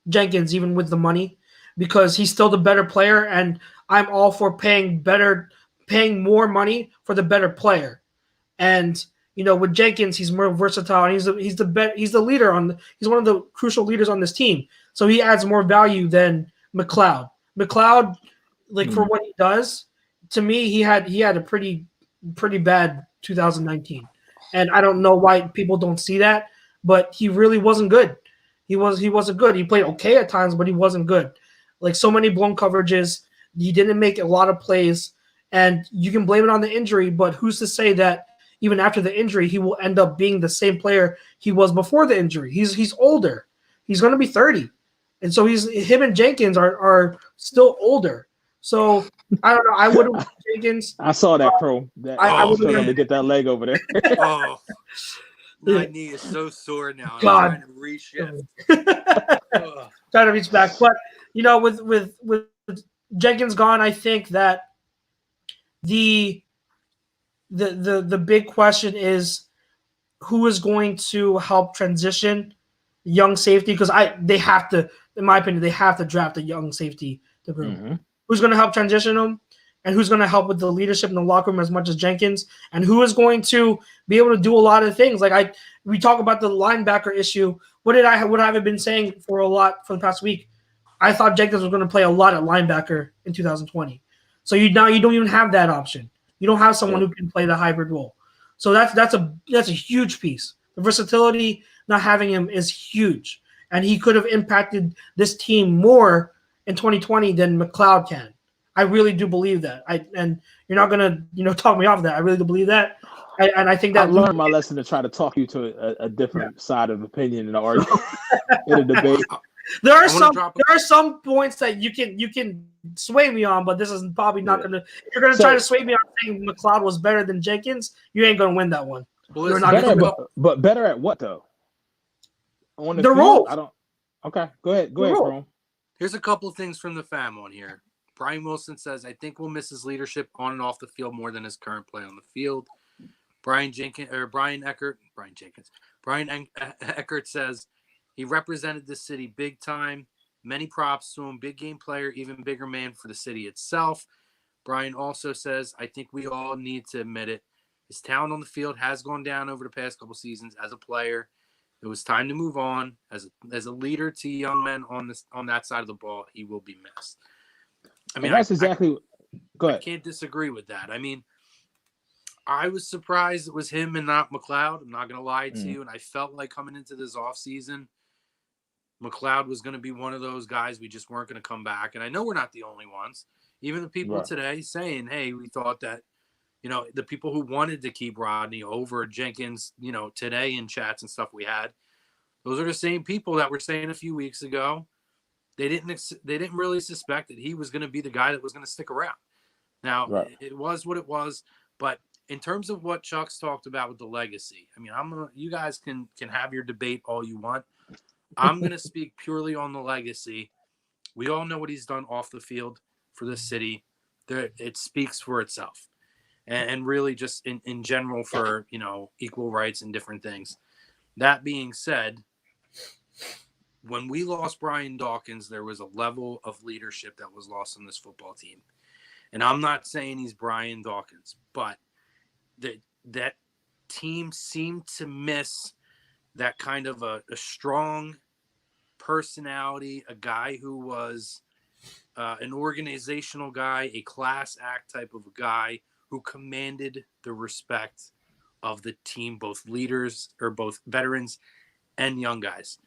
Jenkins even with the money, because he's still the better player, and I'm all for paying more money for the better player. And with Jenkins, he's more versatile, and he's the leader he's one of the crucial leaders on this team. So he adds more value than McLeod. McLeod, for what he does, to me, he had a pretty bad 2019, and I don't know why people don't see that, but he really wasn't good. He wasn't good. He played okay at times, but he wasn't good. So many blown coverages. He didn't make a lot of plays, and you can blame it on the injury, but who's to say that even after the injury, he will end up being the same player he was before the injury? He's older. He's going to be 30. And so him and Jenkins are still older. So I don't know. I would have Jenkins. I saw that, Pro. I was struggling to get that leg over there. Oh, my knee is so sore now. God. I'm trying to reshift. Trying to reach back. But, with Jenkins gone, I think that the big question is who is going to help transition young safety, because they have to, in my opinion, they have to draft a young safety to group. Mm-hmm. Who's going to help transition them, and who's going to help with the leadership in the locker room as much as Jenkins, and who is going to be able to do a lot of things. We talk about the linebacker issue. What have I been saying for the past week? I thought Jenkins was going to play a lot at linebacker in 2020. So you don't even have that option. You don't have someone who can play the hybrid role. So that's a huge piece. The versatility, not having him, is huge. And he could have impacted this team more in 2020 than McLeod can. I really do believe that. And you're not gonna talk me off that. I really do believe that. And I think that I learned my lesson to try to talk you to a different side of opinion in an argument in a debate. There are some points that you can sway me on, but this is probably not gonna. If you're gonna try to sway me on saying McLeod was better than Jenkins, you ain't gonna win that one. Well, you're not but better at what though? On the role. I don't. Okay, go ahead, bro. Here's a couple of things from the fam on here. Brian Wilson says, "I think we'll miss his leadership on and off the field more than his current play on the field." Brian Eckert says, "He represented the city big time. Many props to him. Big game player, even bigger man for the city itself." Brian also says, I think we all need to admit it. His talent on the field has gone down over the past couple seasons as a player. It was time to move on. As a leader to young men on that side of the ball, he will be missed. I mean, that's exactly. Go ahead. I can't disagree with that. I mean, I was surprised it was him and not McLeod. I'm not going to lie to you. And I felt like coming into this offseason, McLeod was going to be one of those guys we just weren't going to come back. And I know we're not the only ones. Even the people today saying, hey, we thought that, the people who wanted to keep Rodney over Jenkins, today in chats and stuff we had, those are the same people that were saying a few weeks ago they didn't really suspect that he was going to be the guy that was going to stick around. Now, it was what it was, but in terms of what Chuck's talked about with the legacy, I mean, you guys can have your debate all you want. I'm going to speak purely on the legacy. We all know what he's done off the field for the city. It speaks for itself. And really just in general for, equal rights and different things. That being said, when we lost Brian Dawkins, there was a level of leadership that was lost on this football team. And I'm not saying he's Brian Dawkins, but that team seemed to miss that kind of a strong personality, a guy who was an organizational guy, a class act type of a guy who commanded the respect of the team, both veterans and young guys.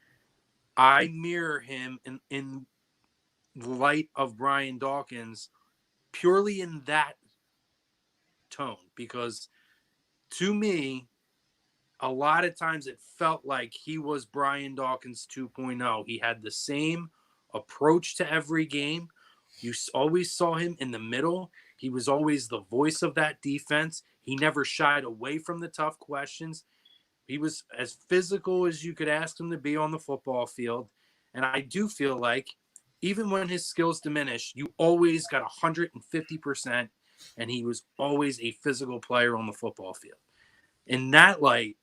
I mirror him in light of Brian Dawkins purely in that tone, because to me, a lot of times it felt like he was Brian Dawkins 2.0. He had the same approach to every game. You always saw him in the middle. He was always the voice of that defense. He never shied away from the tough questions. He was as physical as you could ask him to be on the football field. And I do feel like even when his skills diminished, you always got 150%, and he was always a physical player on the football field. In that light,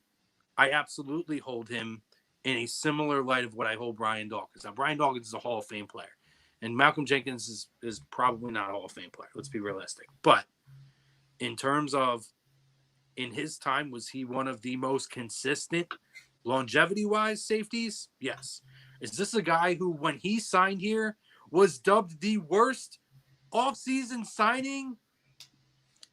I absolutely hold him in a similar light of what I hold Brian Dawkins. Now, Brian Dawkins is a Hall of Fame player, and Malcolm Jenkins is probably not a Hall of Fame player. Let's be realistic. But in terms of in his time, was he one of the most consistent longevity-wise safeties? Yes. Is this a guy who, when he signed here, was dubbed the worst offseason signing?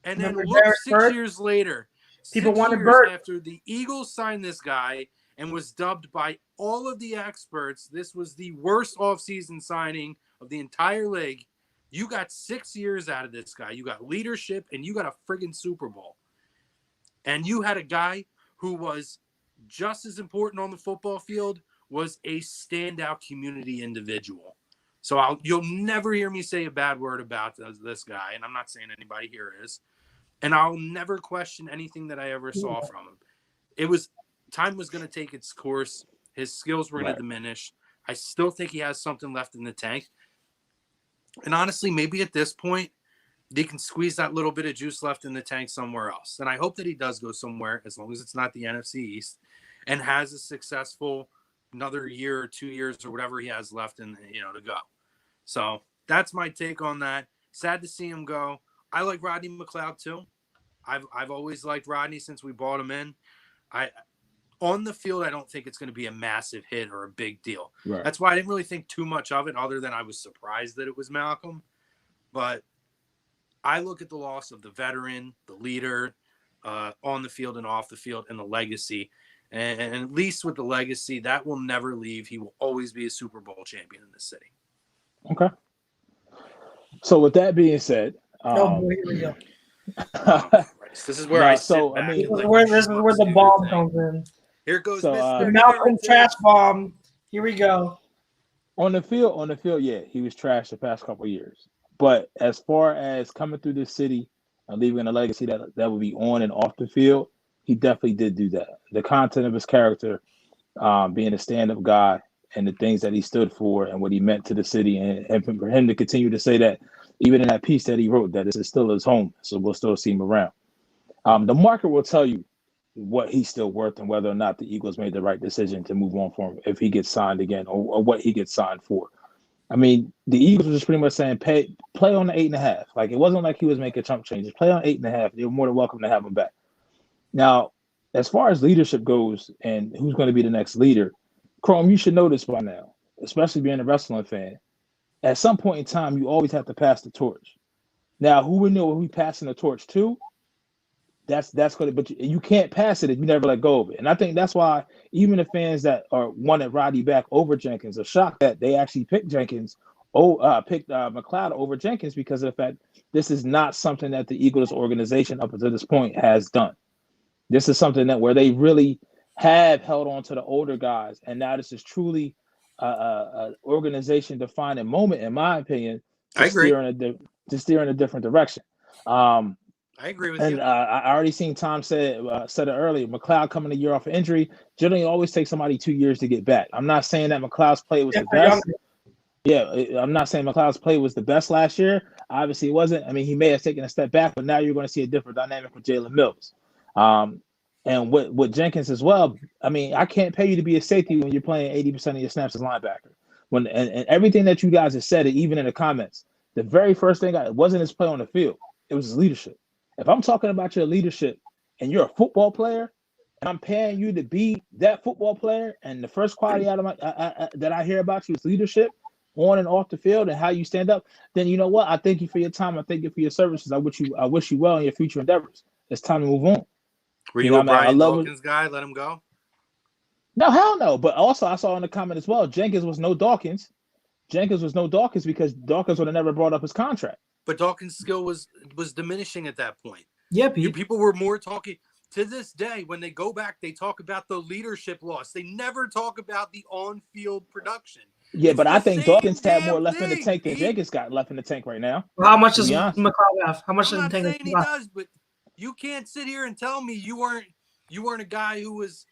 And then look 6 years later, people wanted Burt after the Eagles signed this guy and was dubbed by all of the experts, this was the worst offseason signing of the entire league. You got 6 years out of this guy. You got leadership, and you got a friggin' Super Bowl. And you had a guy who was just as important on the football field, was a standout community individual. So you'll never hear me say a bad word about this guy, and I'm not saying anybody here is. And I'll never question anything that I ever saw from him. Time was going to take its course. His skills were going to diminish. I still think he has something left in the tank. And honestly, maybe at this point, they can squeeze that little bit of juice left in the tank somewhere else. And I hope that he does go somewhere, as long as it's not the NFC East, and has a successful another year or 2 years or whatever he has left to go. So that's my take on that. Sad to see him go. I like Rodney McLeod too. I've always liked Rodney since we bought him in. On the field, I don't think it's going to be a massive hit or a big deal. Right. That's why I didn't really think too much of it, other than I was surprised that it was Malcolm. But I look at the loss of the veteran, the leader, on the field and off the field, and the legacy. And at least with the legacy, that will never leave. He will always be a Super Bowl champion in this city. Okay. So with that being said, here we go. This is where this is where the bomb comes in. Here goes the Malcolm trash bomb. Here we go. On the field, yeah, he was trash the past couple of years. But as far as coming through this city and leaving a legacy that would be on and off the field, he definitely did do that. The content of his character, being a stand-up guy, and the things that he stood for and what he meant to the city, and for him to continue to say that, even in that piece that he wrote, that this is still his home, so we'll still see him around. The market will tell you what he's still worth and whether or not the Eagles made the right decision to move on for him if he gets signed again, or what he gets signed for. I mean, the Eagles were just pretty much saying, play on the 8.5. Like, it wasn't like he was making chump changes. Play on 8.5. They were more than welcome to have him back. Now, as far as leadership goes and who's going to be the next leader, Chrome, you should know this by now, especially being a wrestling fan. At some point in time, you always have to pass the torch. Now, who we know who we passing the torch to? That's going to, but you can't pass it if you never let go of it. And I think that's why even the fans that wanted Roddy back over Jenkins are shocked that they actually picked Jenkins, picked McLeod over Jenkins, because of the fact this is not something that the Eagles organization up until this point has done. This is something that where they really have held on to the older guys, and now this is truly a organization defining moment, in my opinion, I agree. Steer in a different direction. I agree with you. And I already seen Tom said it earlier. McLeod coming a year off of injury generally always takes somebody 2 years to get back. I'm not saying that McLeod's play was the best. Yeah, I'm not saying McLeod's play was the best last year. Obviously, it wasn't. I mean, he may have taken a step back, but now you're going to see a different dynamic with Jalen Mills. And with Jenkins as well. I mean, I can't pay you to be a safety when you're playing 80% of your snaps as linebacker. And everything that you guys have said, even in the comments, the very first thing it wasn't his play on the field. It was his leadership. If I'm talking about your leadership and you're a football player and I'm paying you to be that football player, and the first quality out of that I hear about you is leadership on and off the field and how you stand up, then you know what? I thank you for your time. I thank you for your services. I wish you well in your future endeavors. It's time to move on. Were you a Brian Dawkins guy? Let him go? No, hell no. But also I saw in the comment as well, Jenkins was no Dawkins. Jenkins was no Dawkins because Dawkins would have never brought up his contract. But Dawkins' skill was diminishing at that point. Yeah, people were more talking. To this day, when they go back, they talk about the leadership loss. They never talk about the on-field production. Yeah, but I think Dawkins had more left in the tank than Jenkins got left in the tank right now. Well, how much does McLeod have? How much I'm does the not tank saying he does, but you can't sit here and tell me you weren't a guy who was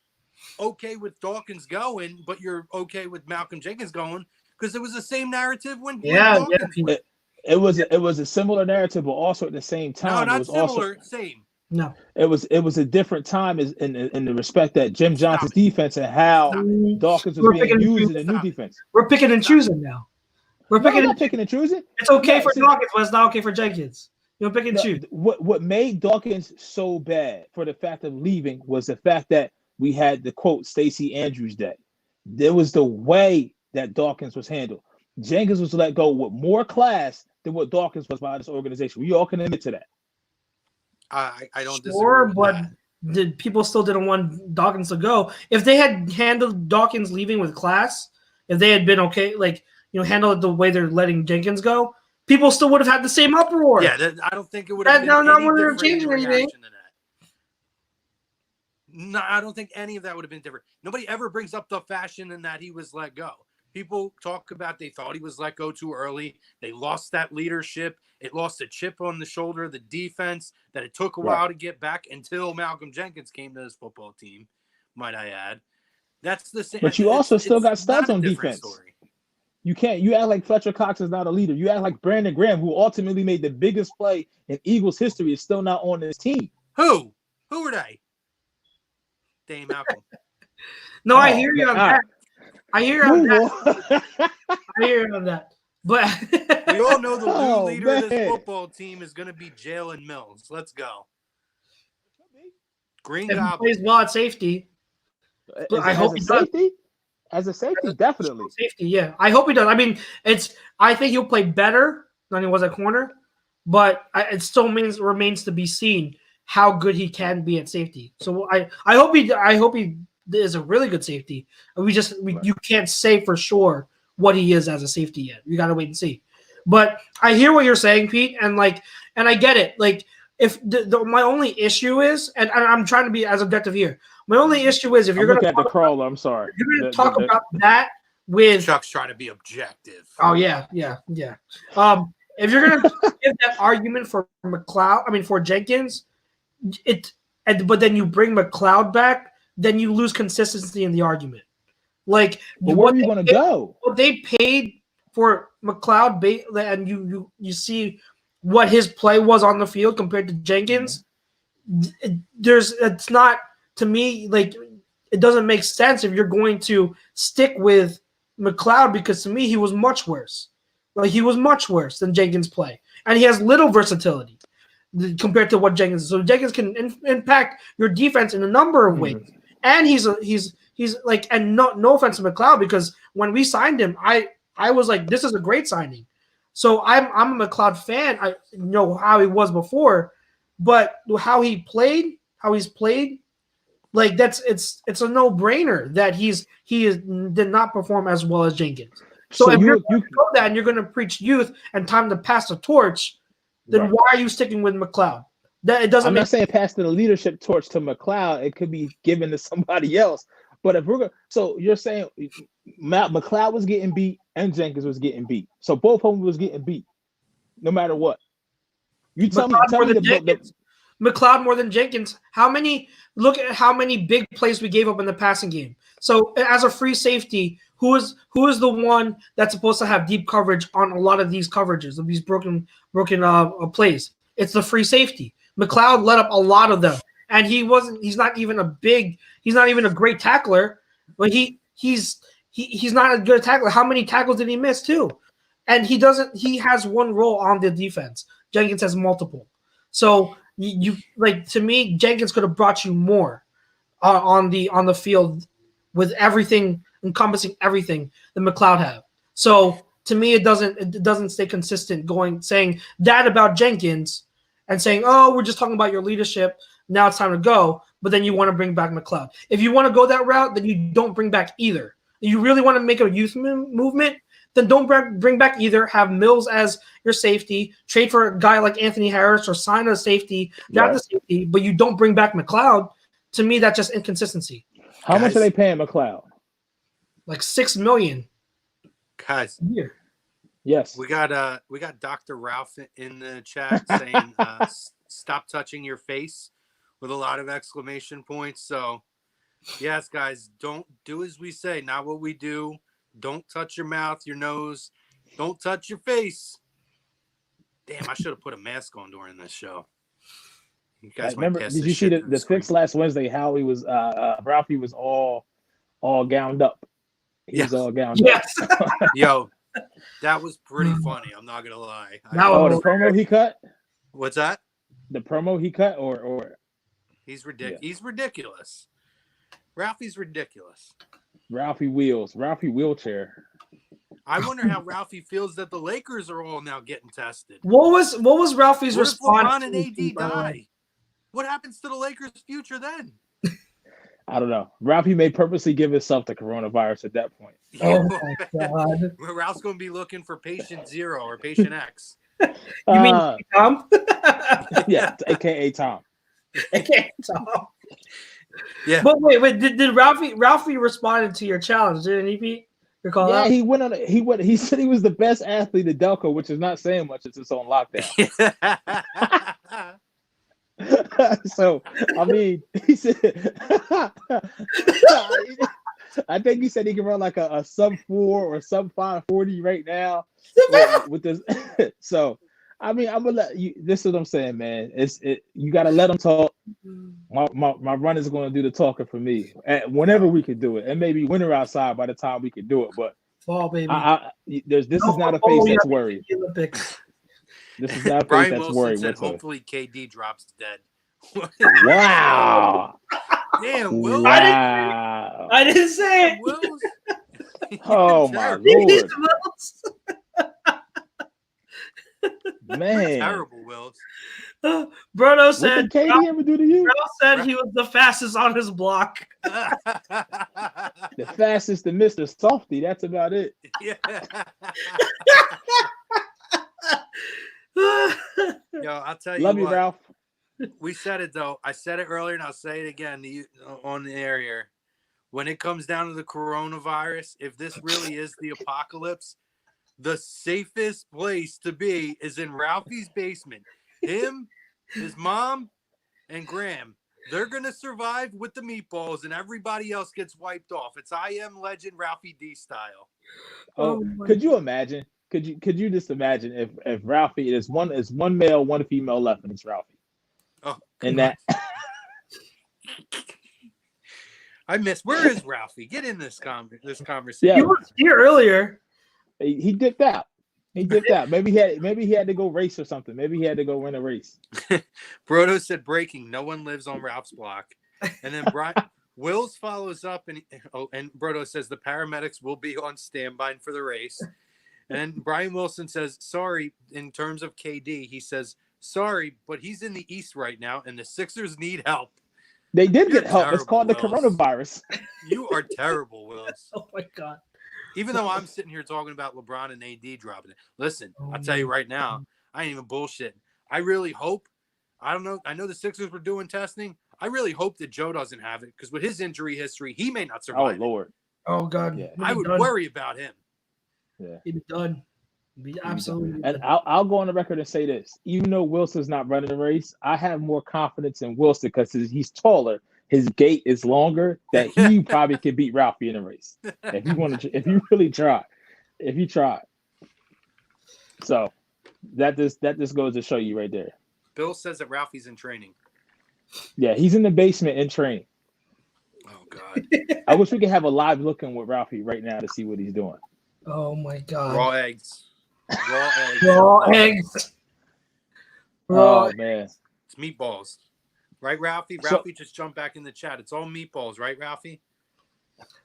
okay with Dawkins going, but you're okay with Malcolm Jenkins going, because it was the same narrative when Dawkins It was a similar narrative, but also at the same time, no, not it was similar, also same. No, it was a different time in the respect that Jim Johnson's defense and how Dawkins was being used in the new defense. We're picking and choosing now. We're picking and choosing. It's okay for Dawkins, but it's not okay for Jenkins. You'll pick and choose. What made Dawkins so bad for the fact of leaving was the fact that we had the quote Stacey Andrews day. There was the way that Dawkins was handled. Jenkins was let go with more class than what Dawkins was by this organization. We all can admit to that. I don't disagree with but that. People still didn't want Dawkins to go. If they had handled Dawkins leaving with class, if they had been okay, handled it the way they're letting Jenkins go, people still would have had the same uproar. Yeah, I don't think it would have been any different changing anything. To that. No, I don't think any of that would have been different. Nobody ever brings up the fashion in that he was let go. People talk about they thought he was let go too early. They lost that leadership. It lost a chip on the shoulder of the defense that it took a while to get back until Malcolm Jenkins came to this football team, might I add. That's the same. But you also still got studs on defense. Story. You act like Fletcher Cox is not a leader. You act like Brandon Graham, who ultimately made the biggest play in Eagles history, is still not on this team. Who were they? Dame Malcolm. No, I hear you on that. I hear you on that. I hear you on that. But we all know the new leader of this football team is going to be Jalen Mills. Let's go. Green Goblin plays well at safety. I hope he does. As a safety, definitely. Safety, yeah. I hope he does. I mean, I think he'll play better than he was at corner, but it still remains to be seen how good he can be at safety. So I hope he is a really good safety. You can't say for sure what he is as a safety yet. You got to wait and see. But I hear what you're saying, Pete, and I get it. Like, if my only issue is, and I'm trying to be as objective here. My only issue is if you're going to look at the crawler. I'm sorry. You're going to talk about that with Chuck's trying to be objective. Oh yeah. If you're going to give that argument for for Jenkins, but then you bring McLeod back, then you lose consistency in the argument. Like, but where are you going to go? What they paid for McLeod, and you see what his play was on the field compared to Jenkins. It's not, to me, like, it doesn't make sense if you're going to stick with McLeod because to me he was much worse. Like he was much worse than Jenkins play, and he has little versatility compared to what Jenkins is. So Jenkins can impact your defense in a number of ways, and he's like, and no offense to McLeod, because when we signed him, I was like, this is a great signing. So I'm a McLeod fan. I know how he was before, but how he's played, like it's a no-brainer that he did not perform as well as Jenkins. So if you know that and you're going to preach youth and time to pass the torch, then why are you sticking with McLeod? That it doesn't. I'm not saying pass the leadership torch to McLeod. It could be given to somebody else. But if we're going, so you're saying McLeod was getting beat and Jenkins was getting beat. So both of them was getting beat, no matter what. You tell me McLeod more than Jenkins. Look at how many big plays we gave up in the passing game. So as a free safety, who is the one that's supposed to have deep coverage on a lot of these coverages of these broken plays? It's the free safety. McLeod let up a lot of them, and he's not even a great tackler, but he's not a good tackler. How many tackles did he miss too? And he has one role on the defense. Jenkins has multiple. So you like, to me, Jenkins could have brought you more on the field with everything, encompassing everything that McLeod had. So to me, it doesn't stay consistent saying that about Jenkins and saying, oh, we're just talking about your leadership. Now it's time to go. But then you want to bring back McLeod. If you want to go that route, then you don't bring back either. If you really want to make a youth movement, then don't bring back either. Have Mills as your safety, trade for a guy like Anthony Harris, or sign a safety, not the safety, but you don't bring back McLeod. To me, that's just inconsistency. How much are they paying McLeod? Like $6 million. Guys, yes, we got Dr. Ralph in the chat saying stop touching your face with a lot of exclamation points. So yes, guys, don't do as we say, not what we do. Don't touch your mouth, your nose. Don't touch your face. Damn, I should have put a mask on during this show. You guys remember? Did you see the fix last Wednesday? How he was, Ralphie was all gowned up. He was all gowned up. Yo, that was pretty funny. I'm not gonna lie. The promo he cut. What's that? The promo he cut, or he's ridiculous. Yeah. He's ridiculous. Ralphie's ridiculous. Ralphie wheelchair. I wonder how Ralphie feels that the Lakers are all now getting tested. What was Ralphie's response? LeBron and AD die? What happens to the Lakers' future then? I don't know. Ralphie may purposely give himself the coronavirus at that point. Oh my God. Ralph's going to be looking for patient 0 or patient X. You mean Tom? Yeah, AKA Tom. AKA Tom. Yeah. But wait, did Ralphie responded to your challenge, didn't he, Pete? Yeah, he went on. He said he was the best athlete at Delco, which is not saying much. It's its own lockdown. So, I mean, he said, I think he said he can run like a sub 4 or sub 540 right now with this. So, I mean, I'm gonna let you. This is what I'm saying, man. You got to let them talk. My run is going to do the talking for me. Whenever we can do it, and maybe winter outside by the time we can do it. But fall, baby. This is not a face that's worried. This is not a face that's worried. Said, hopefully, KD drops dead. Wow. Damn, Will. Wow. I didn't say it. Will's, oh my Lord. Man, terrible, Wills. Bruno said, what did KD ever do to you? Bruno said he was the fastest on his block. The fastest to Mr. Softy. That's about it. Yeah. Yo, I'll tell you. Love you, Ralph. We said it though. I said it earlier, and I'll say it again on the air here. When it comes down to the coronavirus, if this really is the apocalypse, the safest place to be is in Ralphie's basement. Him, his mom, and Graham. They're gonna survive with the meatballs, and everybody else gets wiped off. It's I Am Legend Ralphie D style. Oh, could you imagine? Could you just imagine if Ralphie is one male, one female left, and it's Ralphie? Oh, and that. Where is Ralphie? Get in this conversation. Yeah. He was here earlier. He dipped out. Maybe he had to go race or something. Maybe he had to go run a race. Brodo said breaking. No one lives on Ralph's block. And then Wills follows up and Brodo says the paramedics will be on standby for the race. And then Brian Wilson says, sorry, in terms of KD, he says, sorry, but he's in the East right now and the Sixers need help. They did get help. It's called the coronavirus. You are terrible, Wills. Oh my God. Even though I'm sitting here talking about LeBron and AD dropping it. Listen, I'll tell you right now, I ain't even bullshitting. I really hope, I don't know, I know the Sixers were doing testing. I really hope that Joe doesn't have it because with his injury history, he may not survive. Oh, Lord. Oh, God. Yeah. I would worry about him. Yeah. He'd be done. Be absolutely. And I'll go on the record and say this. Even though Wilson's not running the race, I have more confidence in Wilson because he's taller. His gait is longer. That he probably could beat Ralphie in a race if you really try. If you try. So that just goes to show you right there. Bill says that Ralphie's in training. Yeah, he's in the basement in training. Oh God! I wish we could have a live looking with Ralphie right now to see what he's doing. Oh my God! Raw eggs. Raw eggs. Oh man, it's meatballs, right, Ralphie? Ralphie just jumped back in the chat. It's all meatballs, right, Ralphie?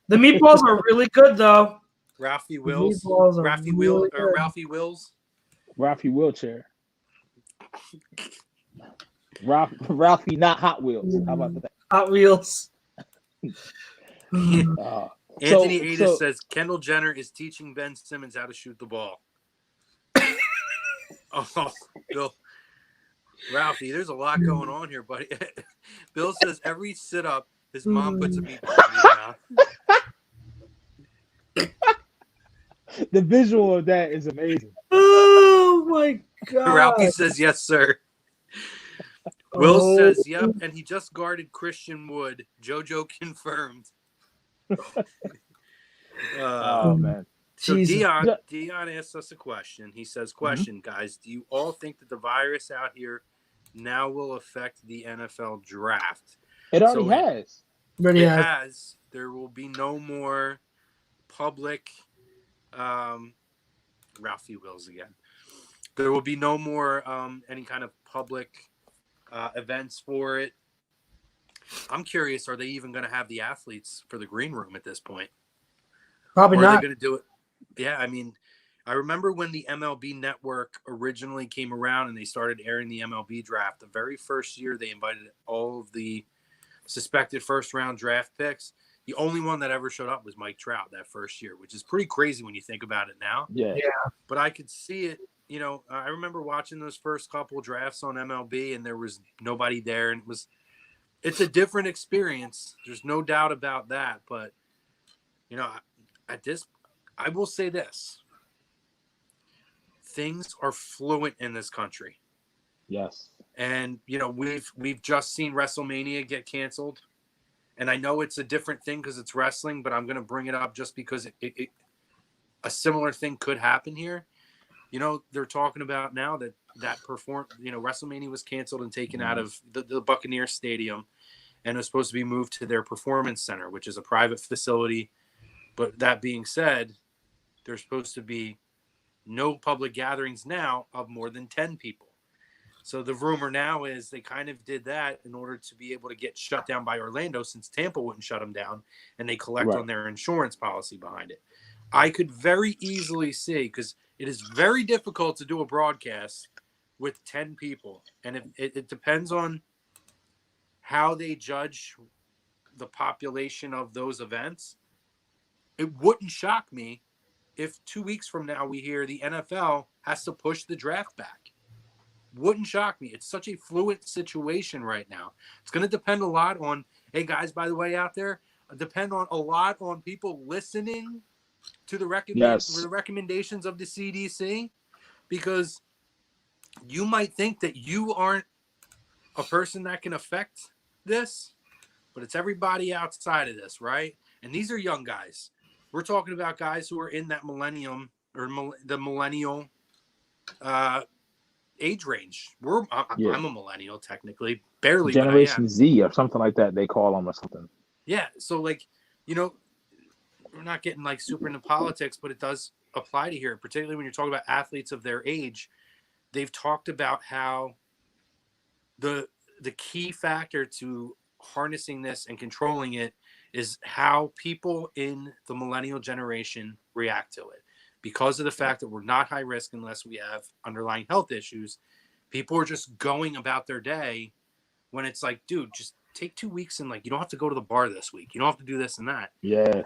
The meatballs are really good though. Ralphie Wills. Ralphie Wills. Ralphie Wills. Ralphie wheelchair. Ralphie, not Hot Wheels. How about that? Hot Wheels. Anthony Adis says Kendall Jenner is teaching Ben Simmons how to shoot the ball. Oh, Bill. Ralphie, there's a lot going on here, buddy. Bill says every sit-up, his mom puts a meatball in his mouth. The visual of that is amazing. Oh, my God. Ralphie says, yes, sir. Will says, yep, and he just guarded Christian Wood. JoJo confirmed. Oh, man. So Dion asks us a question. He says, guys, do you all think that the virus out here now will affect the NFL draft? It already has. It has. There will be no more public Ralphie Wills again. There will be no more any kind of public events for it. I'm curious, are they even going to have the athletes for the green room at this point? Probably not. Are they going to do it? Yeah, I mean, I remember when the MLB network originally came around and they started airing the MLB draft. The very first year, they invited all of the suspected first-round draft picks. The only one that ever showed up was Mike Trout that first year, which is pretty crazy when you think about it now. Yeah. But I could see it. You know, I remember watching those first couple drafts on MLB, and there was nobody there, and it's a different experience. There's no doubt about that. But you know, I will say this: things are fluent in this country. Yes. And you know, we've just seen WrestleMania get canceled, and I know it's a different thing because it's wrestling, but I'm going to bring it up just because a similar thing could happen here. You know, they're talking about now that WrestleMania was canceled and taken out of the Buccaneers Stadium, and it was supposed to be moved to their Performance Center, which is a private facility. But that being said, there's supposed to be no public gatherings now of more than 10 people. So the rumor now is they kind of did that in order to be able to get shut down by Orlando since Tampa wouldn't shut them down, and they collect on their insurance policy behind it. I could very easily see, because it is very difficult to do a broadcast with 10 people. And it depends on how they judge the population of those events. It wouldn't shock me if 2 weeks from now we hear the NFL has to push the draft back. Wouldn't shock me. It's such a fluid situation right now. It's going to depend a lot on, hey guys, by the way, out there, depend on a lot on people listening to the recommendations of the CDC, because you might think that you aren't a person that can affect this, but it's everybody outside of this, right? And these are young guys. We're talking about guys who are in that millennial age range. I'm a millennial technically, barely. Generation Z or something like that they call them or something. Yeah. So like, we're not getting like super into politics, but it does apply to here, particularly when you're talking about athletes of their age. They've talked about how the key factor to harnessing this and controlling it is how people in the millennial generation react to it. Because of the fact that we're not high risk unless we have underlying health issues, people are just going about their day when it's like, dude, just take 2 weeks and like, you don't have to go to the bar this week. You don't have to do this and that. Yeah.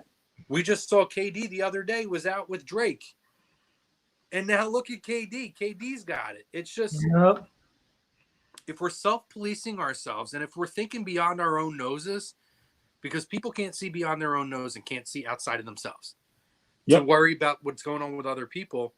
We just saw KD the other day was out with Drake. And now look at KD. KD's got it. It's just, if we're self-policing ourselves and if we're thinking beyond our own noses, because people can't see beyond their own nose and can't see outside of themselves to worry about what's going on with other people,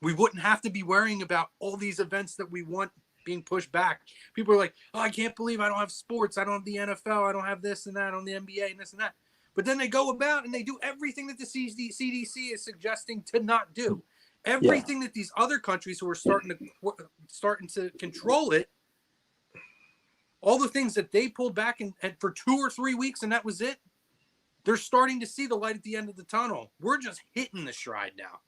we wouldn't have to be worrying about all these events that we want being pushed back. People are like, oh, I can't believe I don't have sports. I don't have the NFL. I don't have this and that on the NBA and this and that. But then they go about and they do everything that the CDC is suggesting to not do. Everything that these other countries who are starting to control it, all the things that they pulled back and for 2 or 3 weeks and that was it, they're starting to see the light at the end of the tunnel. We're just hitting the stride now.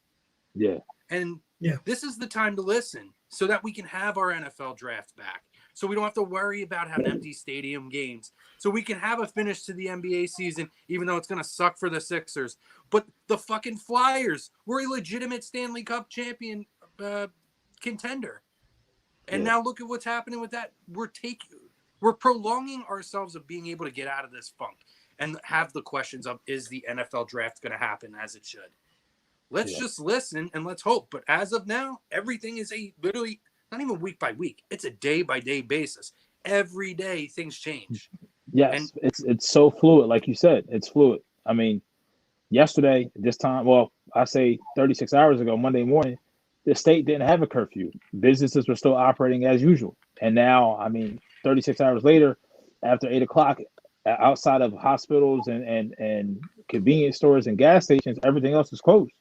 Yeah. And this is the time to listen so that we can have our NFL draft back. So we don't have to worry about having empty stadium games. So we can have a finish to the NBA season, even though it's going to suck for the Sixers. But the fucking Flyers were a legitimate Stanley Cup champion contender. And now look at what's happening with that. We're prolonging ourselves of being able to get out of this funk and have the questions of, is the NFL draft going to happen as it should? Let's just listen and let's hope. But as of now, everything is literally not even week by week. It's a day by day basis. Every day things change. Yes, and it's so fluid, like you said. It's fluid. I mean, yesterday, this time, well, I say 36 hours ago, Monday morning, the state didn't have a curfew. Businesses were still operating as usual. And now, I mean, 36 hours later, after 8 o'clock, outside of hospitals and convenience stores and gas stations, everything else is closed.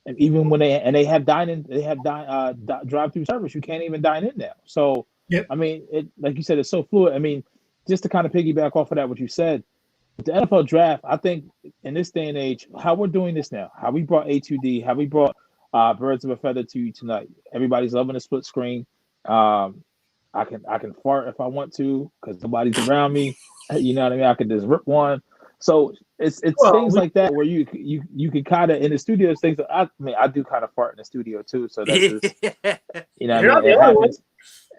And even when they have drive-through service, you can't even dine in now. So, I mean, it, like you said, it's so fluid. I mean, just to kind of piggyback off of that, what you said, with the NFL draft, I think in this day and age, how we're doing this now, how we brought A2D, how we brought Birds of a Feather to you tonight. Everybody's loving the split screen. I can fart if I want to because nobody's around me. You know what I mean? I could just rip one. So it's things like that where you can kind of in the studio things. I mean, I do kind of fart in the studio too. So that's just, you know, what I mean? It happens.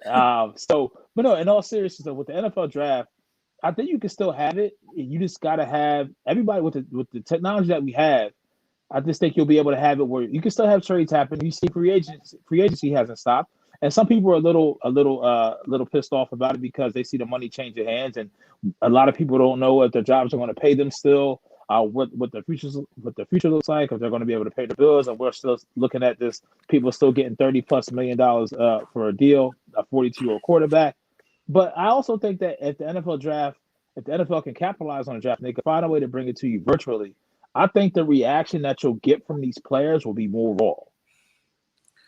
But no, in all seriousness, though, with the NFL draft, I think you can still have it. You just got to have everybody with the technology that we have. I just think you'll be able to have it where you can still have trades happen. You see free agency hasn't stopped. And some people are a little pissed off about it because they see the money change their hands, and a lot of people don't know what their jobs are going to pay them still, what the future looks like, if they're going to be able to pay the bills. And we're still looking at this. People are still getting $30+ million for a deal, a 42-year-old quarterback. But I also think that if the NFL can capitalize on a draft and they can find a way to bring it to you virtually, I think the reaction that you'll get from these players will be more raw.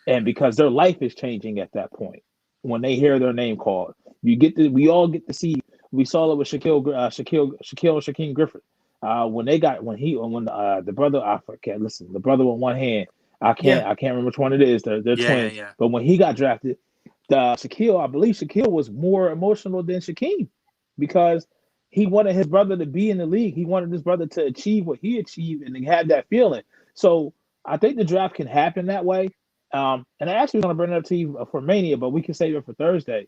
And because their life is changing at that point, when they hear their name called, we all get to see. We saw it with Shaquille Griffin. When the brother, I forget. Listen, the brother with one hand, I can't remember which one it is. They're twins. Yeah. But when he got drafted, I believe Shaquille was more emotional than Shaquille because he wanted his brother to be in the league. He wanted his brother to achieve what he achieved, and he had that feeling. So I think the draft can happen that way. And I actually was going to bring it up to you for Mania, but we can save it for Thursday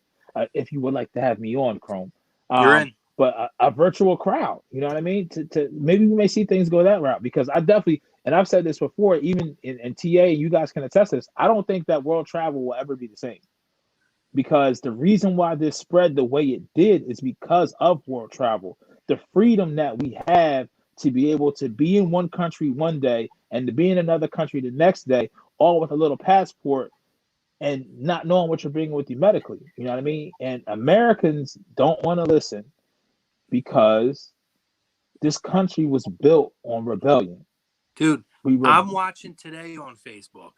if you would like to have me on, Chrome. You're in. But a virtual crowd, you know what I mean? To maybe we may see things go that route because I definitely, and I've said this before, even in TA, you guys can attest this. I don't think that world travel will ever be the same because the reason why this spread the way it did is because of world travel. The freedom that we have to be able to be in one country one day and to be in another country the next day, all with a little passport and not knowing what you're bringing with you medically. You know what I mean? And Americans don't want to listen because this country was built on rebellion. Dude, I'm watching today on Facebook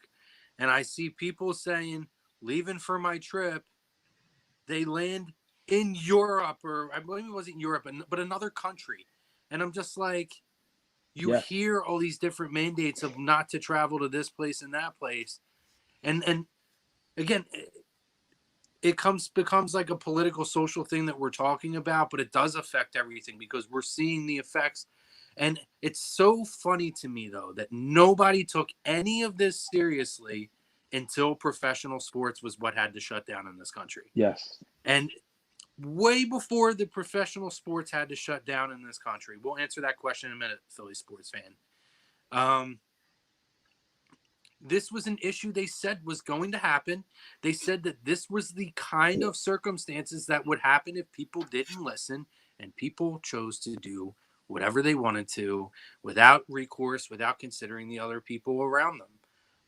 and I see people saying, leaving for my trip, they land in Europe, or I believe it wasn't Europe, but another country. And I'm just like, you hear all these different mandates of not to travel to this place and that place. And again, it becomes like a political, social thing that we're talking about, but it does affect everything because we're seeing the effects. And it's so funny to me, though, that nobody took any of this seriously until professional sports was what had to shut down in this country. Yes. And way before the professional sports had to shut down in this country. We'll answer that question in a minute, Philly sports fan. This was an issue they said was going to happen. They said that this was the kind of circumstances that would happen if people didn't listen, and people chose to do whatever they wanted to without recourse, without considering the other people around them.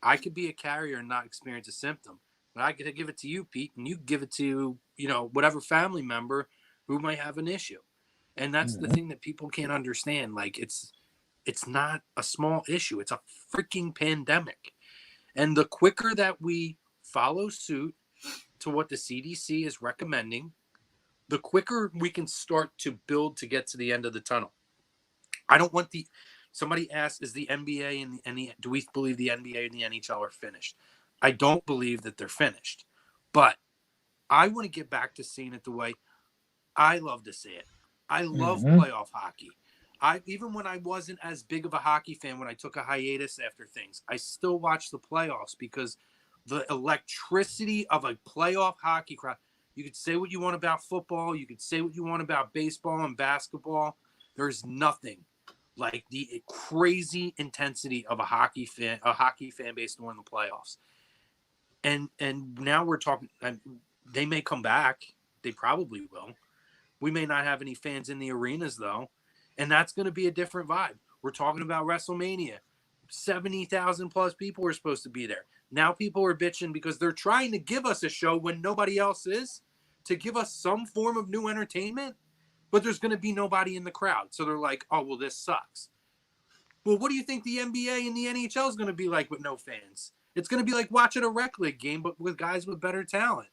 I could be a carrier and not experience a symptom, but I could give it to you, Pete, and you give it to, whatever family member who might have an issue. And that's the thing that people can't understand. Like, it's not a small issue. It's a freaking pandemic. And the quicker that we follow suit to what the CDC is recommending, the quicker we can start to build to get to the end of the tunnel. I don't want somebody asked, is the NBA and do we believe the NBA and the NHL are finished? I don't believe that they're finished, but I want to get back to seeing it the way I love to see it. I love playoff hockey. Even when I wasn't as big of a hockey fan, when I took a hiatus after things, I still watched the playoffs because the electricity of a playoff hockey crowd. You could say what you want about football. You could say what you want about baseball and basketball. There's nothing like the crazy intensity of a hockey fan base during the playoffs. And now we're talking. They may come back. They probably will. We may not have any fans in the arenas though. And that's going to be a different vibe. We're talking about WrestleMania. 70,000 plus people are supposed to be there. Now people are bitching because they're trying to give us a show when nobody else is, to give us some form of new entertainment, but there's going to be nobody in the crowd. So they're like, oh, well, this sucks. Well, what do you think the NBA and the NHL is going to be like with no fans? It's going to be like watching a rec league game, but with guys with better talent.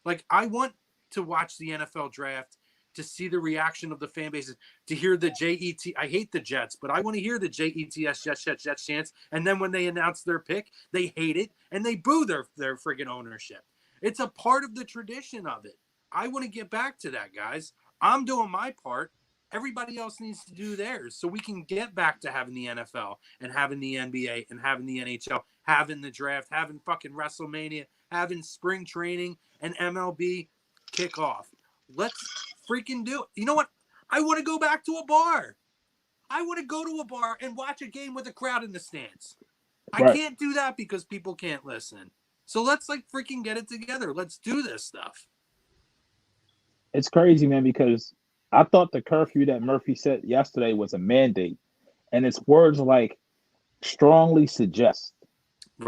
Like, I want to watch the NFL draft to see the reaction of the fan bases, to hear the JET. I hate the Jets, but I want to hear the JETS Jets chants. And then when they announce their pick, they hate it and they boo their friggin' ownership. It's a part of the tradition of it. I want to get back to that, guys. I'm doing my part. Everybody else needs to do theirs so we can get back to having the NFL and having the NBA and having the NHL, having the draft, having fucking WrestleMania, having spring training and MLB kickoff. Let's freaking do it. You know what? I want to go back to a bar. I want to go to a bar and watch a game with a crowd in the stands. Right. I can't do that because people can't listen. So let's freaking get it together. Let's do this stuff. It's crazy, man, because I thought the curfew that Murphy said yesterday was a mandate. And it's words like strongly suggest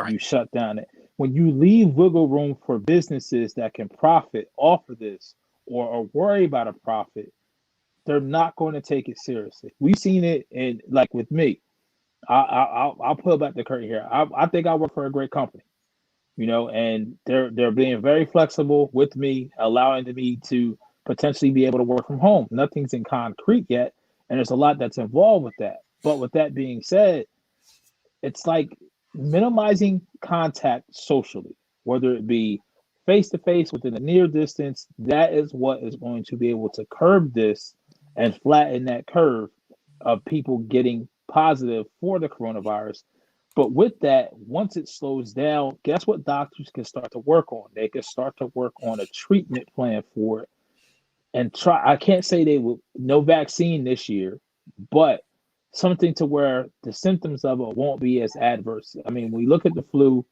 you shut down it. When you leave wiggle room for businesses that can profit off of this, or worry about a profit, they're not going to take it seriously. We've seen it in, like, with me. I'll pull back the curtain here. I think I work for a great company, and they're being very flexible with me, allowing me to potentially be able to work from home. Nothing's in concrete yet, and there's a lot that's involved with that. But with that being said, it's like minimizing contact socially, whether it be face-to-face within a near distance. That is what is going to be able to curb this and flatten that curve of people getting positive for the coronavirus. But with that, once it slows down, guess what doctors can start to work on? They can start to work on a treatment plan for it and try. I can't say they will, no vaccine this year, but something to where the symptoms of it won't be as adverse. I mean, when we look at the flu,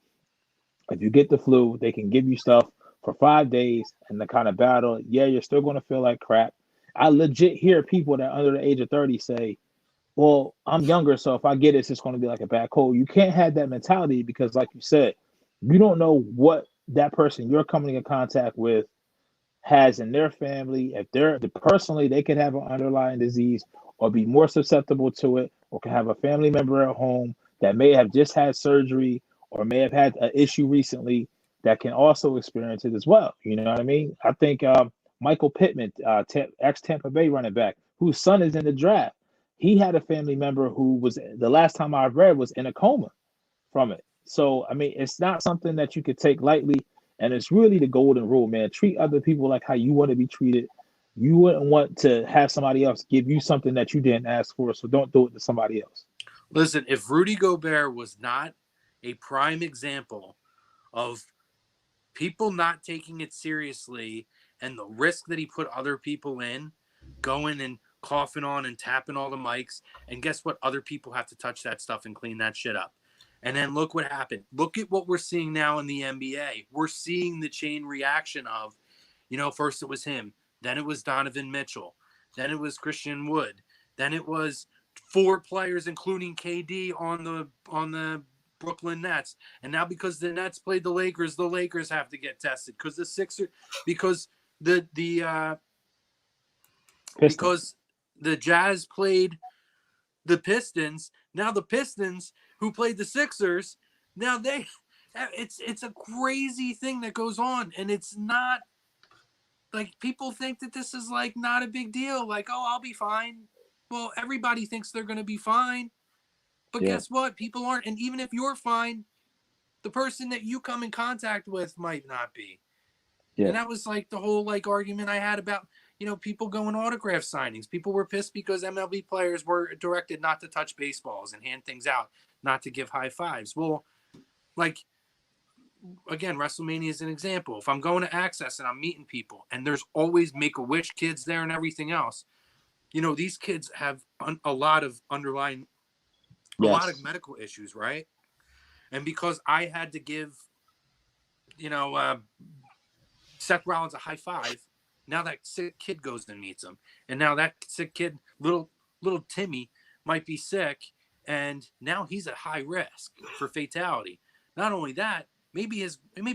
if you get the flu, they can give you stuff for 5 days and the kind of battle. Yeah, you're still going to feel like crap. I legit hear people that are under the age of 30 say, well, I'm younger, so if I get it, it's just going to be like a bad cold. You can't have that mentality because, like you said, you don't know what that person you're coming in contact with has in their family. If personally, they could have an underlying disease or be more susceptible to it, or can have a family member at home that may have just had surgery or may have had an issue recently that can also experience it as well. You know what I mean? I think Michael Pittman, ex-Tampa Bay running back, whose son is in the draft. He had a family member who was, the last time I read, was in a coma from it. So, I mean, it's not something that you could take lightly. And it's really the golden rule, man. Treat other people like how you want to be treated. You wouldn't want to have somebody else give you something that you didn't ask for. So don't do it to somebody else. Listen, if Rudy Gobert was not a prime example of people not taking it seriously and the risk that he put other people in, going and coughing on and tapping all the mics, and guess what? Other people have to touch that stuff and clean that shit up. And then look what happened. Look at what we're seeing now in the NBA. We're seeing the chain reaction of, first it was him, then it was Donovan Mitchell, then it was Christian Wood, then it was 4 players, including KD, on the Brooklyn Nets. And now because the Nets played the Lakers have to get tested because the Sixers, because because the Jazz played the Pistons. Now the Pistons, who played the Sixers, now it's a crazy thing that goes on. And it's not like people think that this is like not a big deal. Like, oh, I'll be fine. Well, everybody thinks they're going to be fine. But guess what? People aren't. And even if you're fine, the person that you come in contact with might not be. Yeah. And that was like the whole argument I had about, people going autograph signings. People were pissed because MLB players were directed not to touch baseballs and hand things out, not to give high fives. Well, again, WrestleMania is an example. If I'm going to Access and I'm meeting people and there's always Make-A-Wish kids there and everything else, these kids have a lot of underlying, a lot of medical issues, right? And because I had to give, Seth Rollins a high five, now that sick kid goes and meets him. And now that sick kid, little Timmy, might be sick, and now he's at high risk for fatality. Not only that, maybe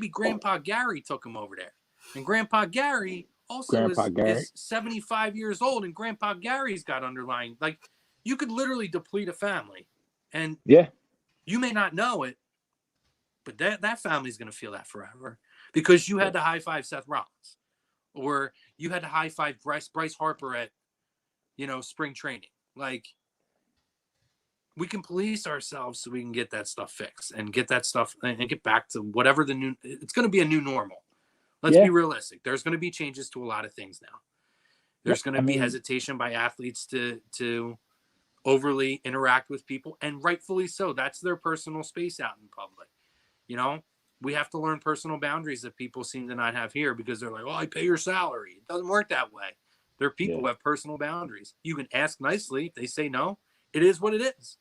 Grandpa Gary took him over there. And Grandpa Gary also is 75 years old, and Grandpa Gary's got underlying, you could literally deplete a family. And you may not know it, but that family's going to feel that forever because you had to high five Seth Rollins, or you had to high five Bryce Harper at, spring training. We can police ourselves so we can get that stuff fixed and get that stuff and get back to whatever it's going to be a new normal. Let's be realistic. There's going to be changes to a lot of things now. There's going to be hesitation by athletes to overly interact with people, and rightfully so. That's their personal space out in public. We have to learn personal boundaries that people seem to not have here because they're like, oh, I pay your salary. It doesn't work that way. There are people who have personal boundaries. You can ask nicely. If they say no, it is what it is.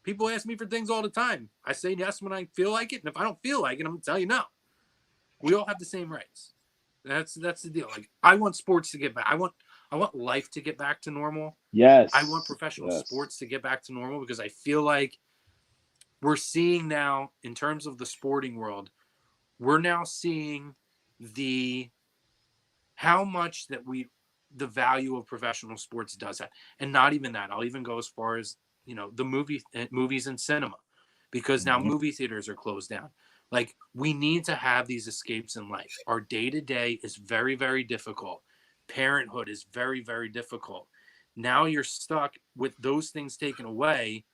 People ask me for things all the time. I say yes when I feel like it, and if I don't feel like it, I'm going to tell you no. We all have the same rights. That's the deal. I want sports to get back. I want life to get back to normal. Yes. I want professional sports to get back to normal because I feel like we're seeing now, in terms of the sporting world, we're now seeing how much that the value of professional sports does have. And not even that. I'll even go as far as, the movies and cinema, because now movie theaters are closed down. We need to have these escapes in life. Our day-to-day is very, very difficult. Parenthood is very, very difficult. Now you're stuck with those things taken away,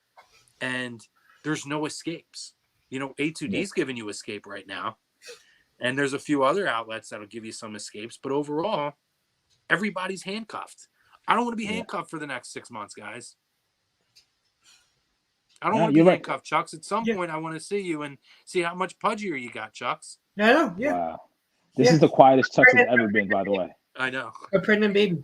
and there's no escapes. A2D's giving you escape right now, and there's a few other outlets that'll give you some escapes, but overall, everybody's handcuffed. I don't want to be handcuffed for the next 6 months, guys. I don't want to be handcuffed, Chucks. At some point, I want to see you and see how much pudgier you got, Chucks. I know, Wow. This is the quietest Chucks has ever been, by the way. I know. A pregnant baby.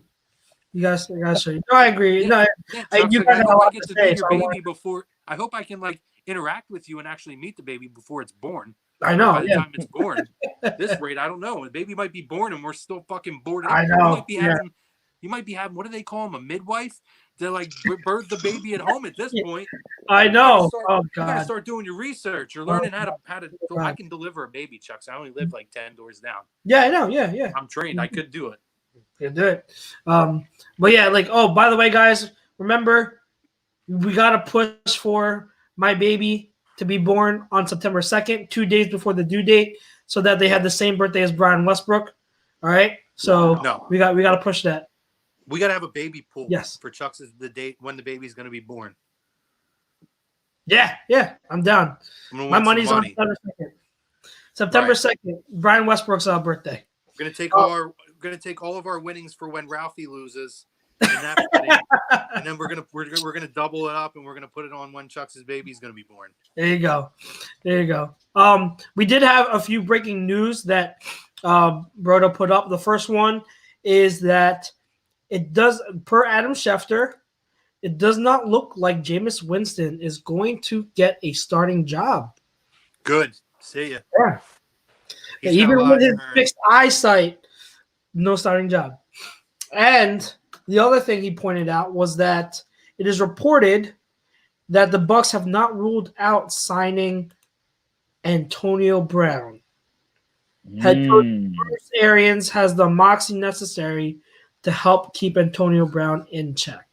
You guys show you. No, I agree. No, Chucks, you guys I have a hope I lot get to to say. meet your baby before. I hope I can interact with you and actually meet the baby before it's born. I know. By the time it's born, this rate, I don't know. The baby might be born and we're still fucking bored. I know. You might be having, what do they call them, a midwife? To birth the baby at home at this point. I know. You gotta start doing your research. You're learning how to. I can deliver a baby, Chucks. I only live 10 doors down. Yeah, I know. Yeah. I'm trained. I could do it. You do it. But yeah, by the way, guys, remember, we gotta push for my baby to be born on September 2nd, 2 days before the due date, so that they have the same birthday as Brian Westbrook. All right. So No. we got to push that. We got to have a baby pool. Yes. For Chuck's the date when the baby's going to be born. Yeah, I'm down. My money's on September 2nd. September 2nd, Brian Westbrook's birthday. We're gonna take all of our winnings for when Ralphie loses, and then we're gonna double it up and we're gonna put it on when Chuck's baby's gonna be born. There you go. We did have a few breaking news that Brodo put up. The first one is that it does, per Adam Schefter, it does not look like Jameis Winston is going to get a starting job. Good. See ya. Yeah. Even with his fixed eyesight, no starting job. And the other thing he pointed out was that it is reported that the Bucs have not ruled out signing Antonio Brown. Head coach Bruce Arians has the moxie necessary to help keep Antonio Brown in check.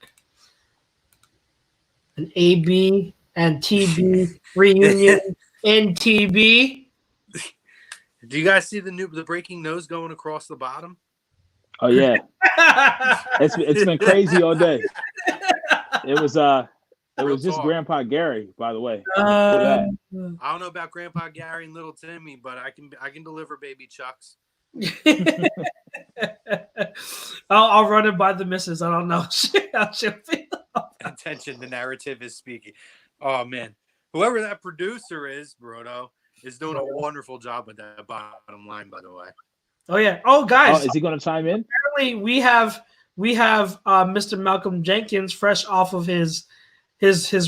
An AB and TB reunion in TB. Do you guys see the breaking news going across the bottom? Oh yeah, it's been crazy all day. It was just Grandpa Gary, by the way. I don't know about Grandpa Gary and Little Timmy, but I can deliver baby Chucks. I'll run it by the missus. I don't know how she'll feel. Attention, the narrative is speaking. Oh man, whoever that producer is, Brodo, is doing a wonderful job with that bottom line. By the way. Oh yeah. Oh guys, is he going to chime in? Apparently, we have Mr. Malcolm Jenkins fresh off of his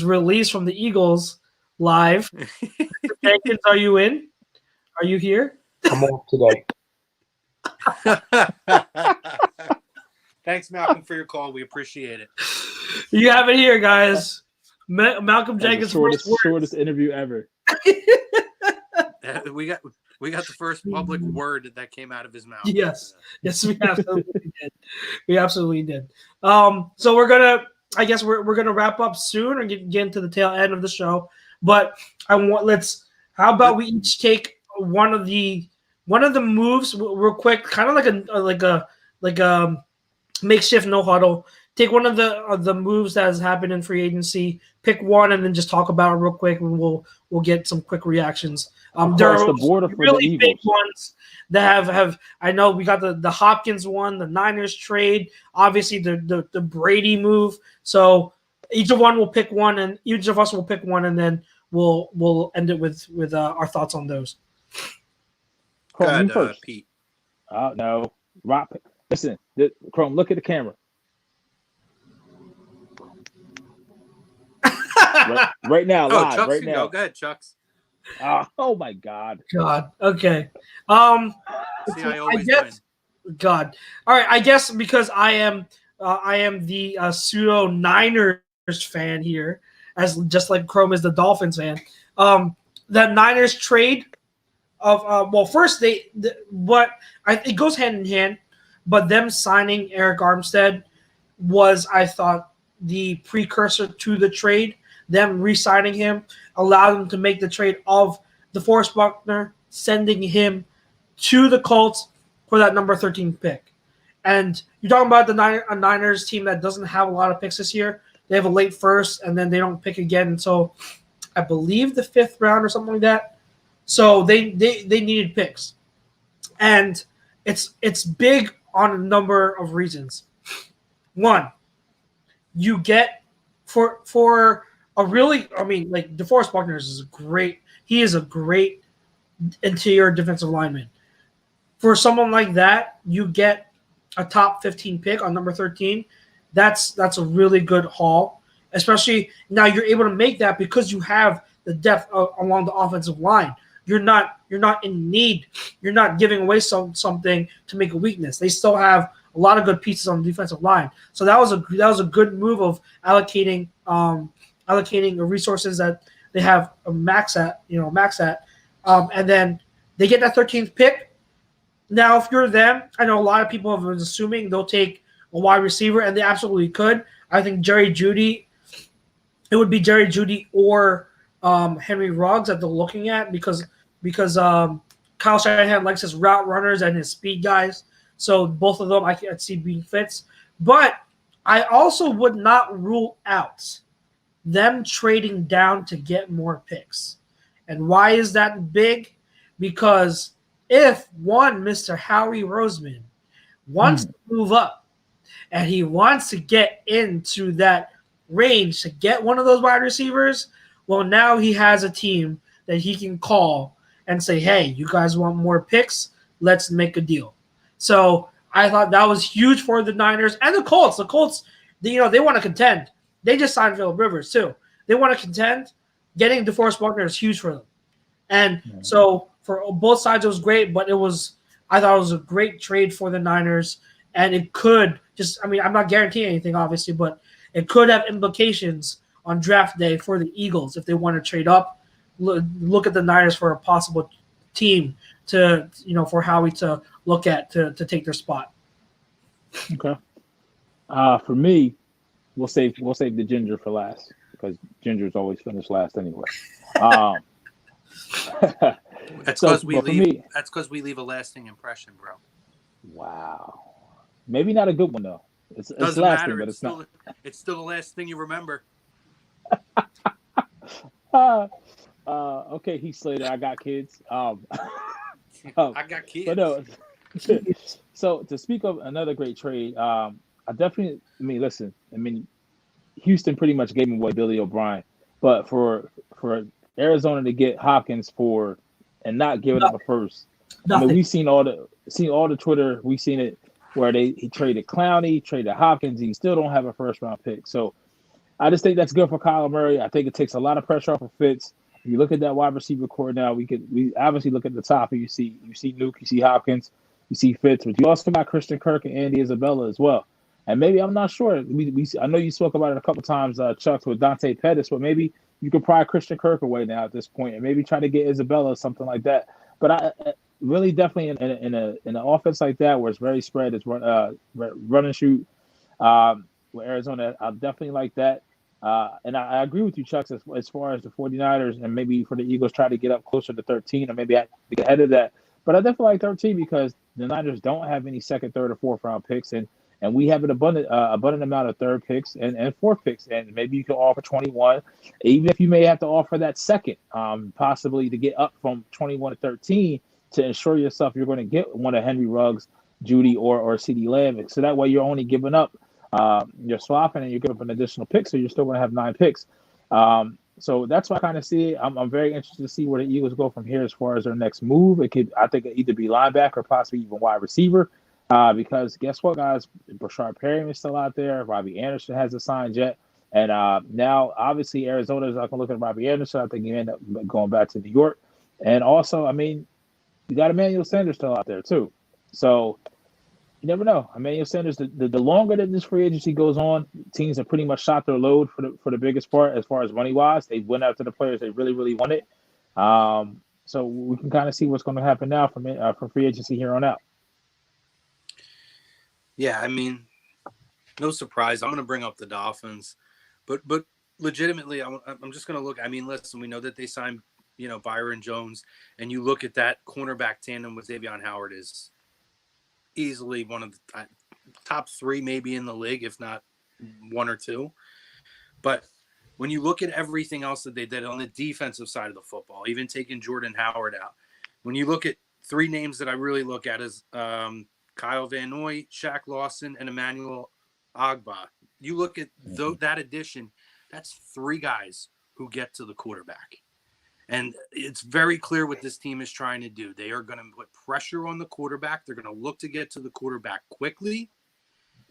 release from the Eagles live. Mr. Jenkins, are you in? Are you here? I'm off today. Thanks, Malcolm, for your call. We appreciate it. You have it here, guys. Malcolm Jenkins, shortest interview ever. We got the first public word that came out of his mouth. Yes, we absolutely did. We absolutely did. So we're gonna wrap up soon and get into the tail end of the show. But how about we each take one of the moves real quick, kind of like a makeshift no huddle. Take one of the moves that has happened in free agency, pick one, and then just talk about it real quick, and we'll get some quick reactions. There are the border for really the big Eagles. ones that have. I know we got the Hopkins one, the Niners trade, obviously the Brady move. So each of us will pick one, and then we'll end it with our thoughts on those. Chrome, first. Pete. No, Rob. Listen, Chrome. Look at the camera. Right now, live. Chucks right can now. Go ahead, Chucks. Oh my God. Okay. See, I always win. God. All right. I guess because I am the pseudo Niners fan here, as just like Chrome is the Dolphins fan. That Niners trade of first it goes hand in hand, but them signing Eric Armstead was, I thought, the precursor to the trade. Them re-signing him allowed them to make the trade of DeForest Buckner, sending him to the Colts for that number 13 pick. And you're talking about a Niners team that doesn't have a lot of picks this year. They have a late first, and then they don't pick again until, I believe, the 5th round or something like that. So they needed picks. And it's big on a number of reasons. One, you get for a really, like DeForest Buckner is great. He is a great interior defensive lineman. For someone like that, you get a top 15 pick on number 13. That's a really good haul. Especially now, you're able to make that because you have the depth along the offensive line. You're not in need. You're not giving away something to make a weakness. They still have a lot of good pieces on the defensive line. So that was a good move of allocating the resources that they have a max at, and then they get that 13th pick. Now, if you're them, I know a lot of people have been assuming they'll take a wide receiver, and they absolutely could. I think it would be Jerry Jeudy or Henry Ruggs that they're looking at because Kyle Shanahan likes his route runners and his speed guys. So both of them I can see being fits. But I also would not rule out them trading down to get more picks. And why is that big? Because if one Mr. Howie Roseman wants to move up and he wants to get into that range to get one of those wide receivers, well, now he has a team that he can call and say, hey, you guys want more picks? Let's make a deal. So I thought that was huge for the Niners and the Colts. The Colts, they want to contend. They just signed Phillip Rivers too. They want to contend. Getting DeForest Buckner is huge for them. And so for both sides, it was great, but I thought it was a great trade for the Niners. And it could I'm not guaranteeing anything, obviously, but it could have implications on draft day for the Eagles if they want to trade up. Look at the Niners for a possible team for Howie to look at to take their spot. Okay. For me, we'll save the ginger for last because gingers always finish last anyway. That's because we leave a lasting impression, bro. Wow. Maybe not a good one though. It's doesn't lasting, matter. but it's not. It's still the last thing you remember. Okay, Heath Slater. I got kids. I got kids. But no. So to speak of another great trade, I mean, Houston pretty much gave away Billy O'Brien, but for Arizona to get Hopkins and not giving up a first, I mean, we've seen all the Twitter, we've seen it where he traded Clowney, traded Hopkins, and he still don't have a first round pick. So I just think that's good for Kyler Murray. I think it takes a lot of pressure off of Fitz. If you look at that wide receiver core now, we obviously look at the top and you see Nuke, you see Hopkins, you see Fitz, but you also got Christian Kirk and Andy Isabella as well. And maybe, I'm not sure. I know you spoke about it a couple times, Chuck, with Dante Pettis, but maybe you could pry Christian Kirk away now at this point and maybe try to get Isabella or something like that. But I really definitely in an offense like that where it's very spread, it's run and shoot. With Arizona, I definitely like that. And I agree with you, Chuck, as far as the 49ers and maybe for the Eagles try to get up closer to 13 or maybe get ahead of that. But I definitely like 13 because the Niners don't have any second, third, or fourth round picks, and we have an abundant amount of third picks and fourth picks, and maybe you can offer 21, even if you may have to offer that second, possibly to get up from 21 to 13 to ensure yourself you're going to get one of Henry Ruggs, Judy, or CeeDee Lamb. So that way you're only giving up, you're swapping and you're giving up an additional pick, so you're still going to have 9 picks. So that's why I kind of see it. I'm very interested to see where the Eagles go from here as far as their next move. I think it either be linebacker or possibly even wide receiver. Because guess what, guys? Brashard Perriman is still out there. Robbie Anderson hasn't signed yet. And now, obviously, Arizona is not going to look at Robbie Anderson. I think he end up going back to New York. And also, I mean, you got Emmanuel Sanders still out there, too. So you never know. Emmanuel Sanders, the longer that this free agency goes on, teams have pretty much shot their load for the biggest part as far as money-wise. They went after the players they really, really wanted. So we can kind of see what's going to happen now from free agency here on out. Yeah, I mean, no surprise. I'm going to bring up the Dolphins, but legitimately, I'm just going to look. I mean, listen, we know that they signed, Byron Jones, and you look at that cornerback tandem with Javon Howard is easily one of the top 3 maybe in the league, if not 1 or 2. But when you look at everything else that they did on the defensive side of the football, even taking Jordan Howard out, when you look at 3 names that I really look at is Kyle Van Noy, Shaq Lawson, and Emmanuel Ogbah. You look at that addition, that's 3 guys who get to the quarterback. And it's very clear what this team is trying to do. They are going to put pressure on the quarterback. They're going to look to get to the quarterback quickly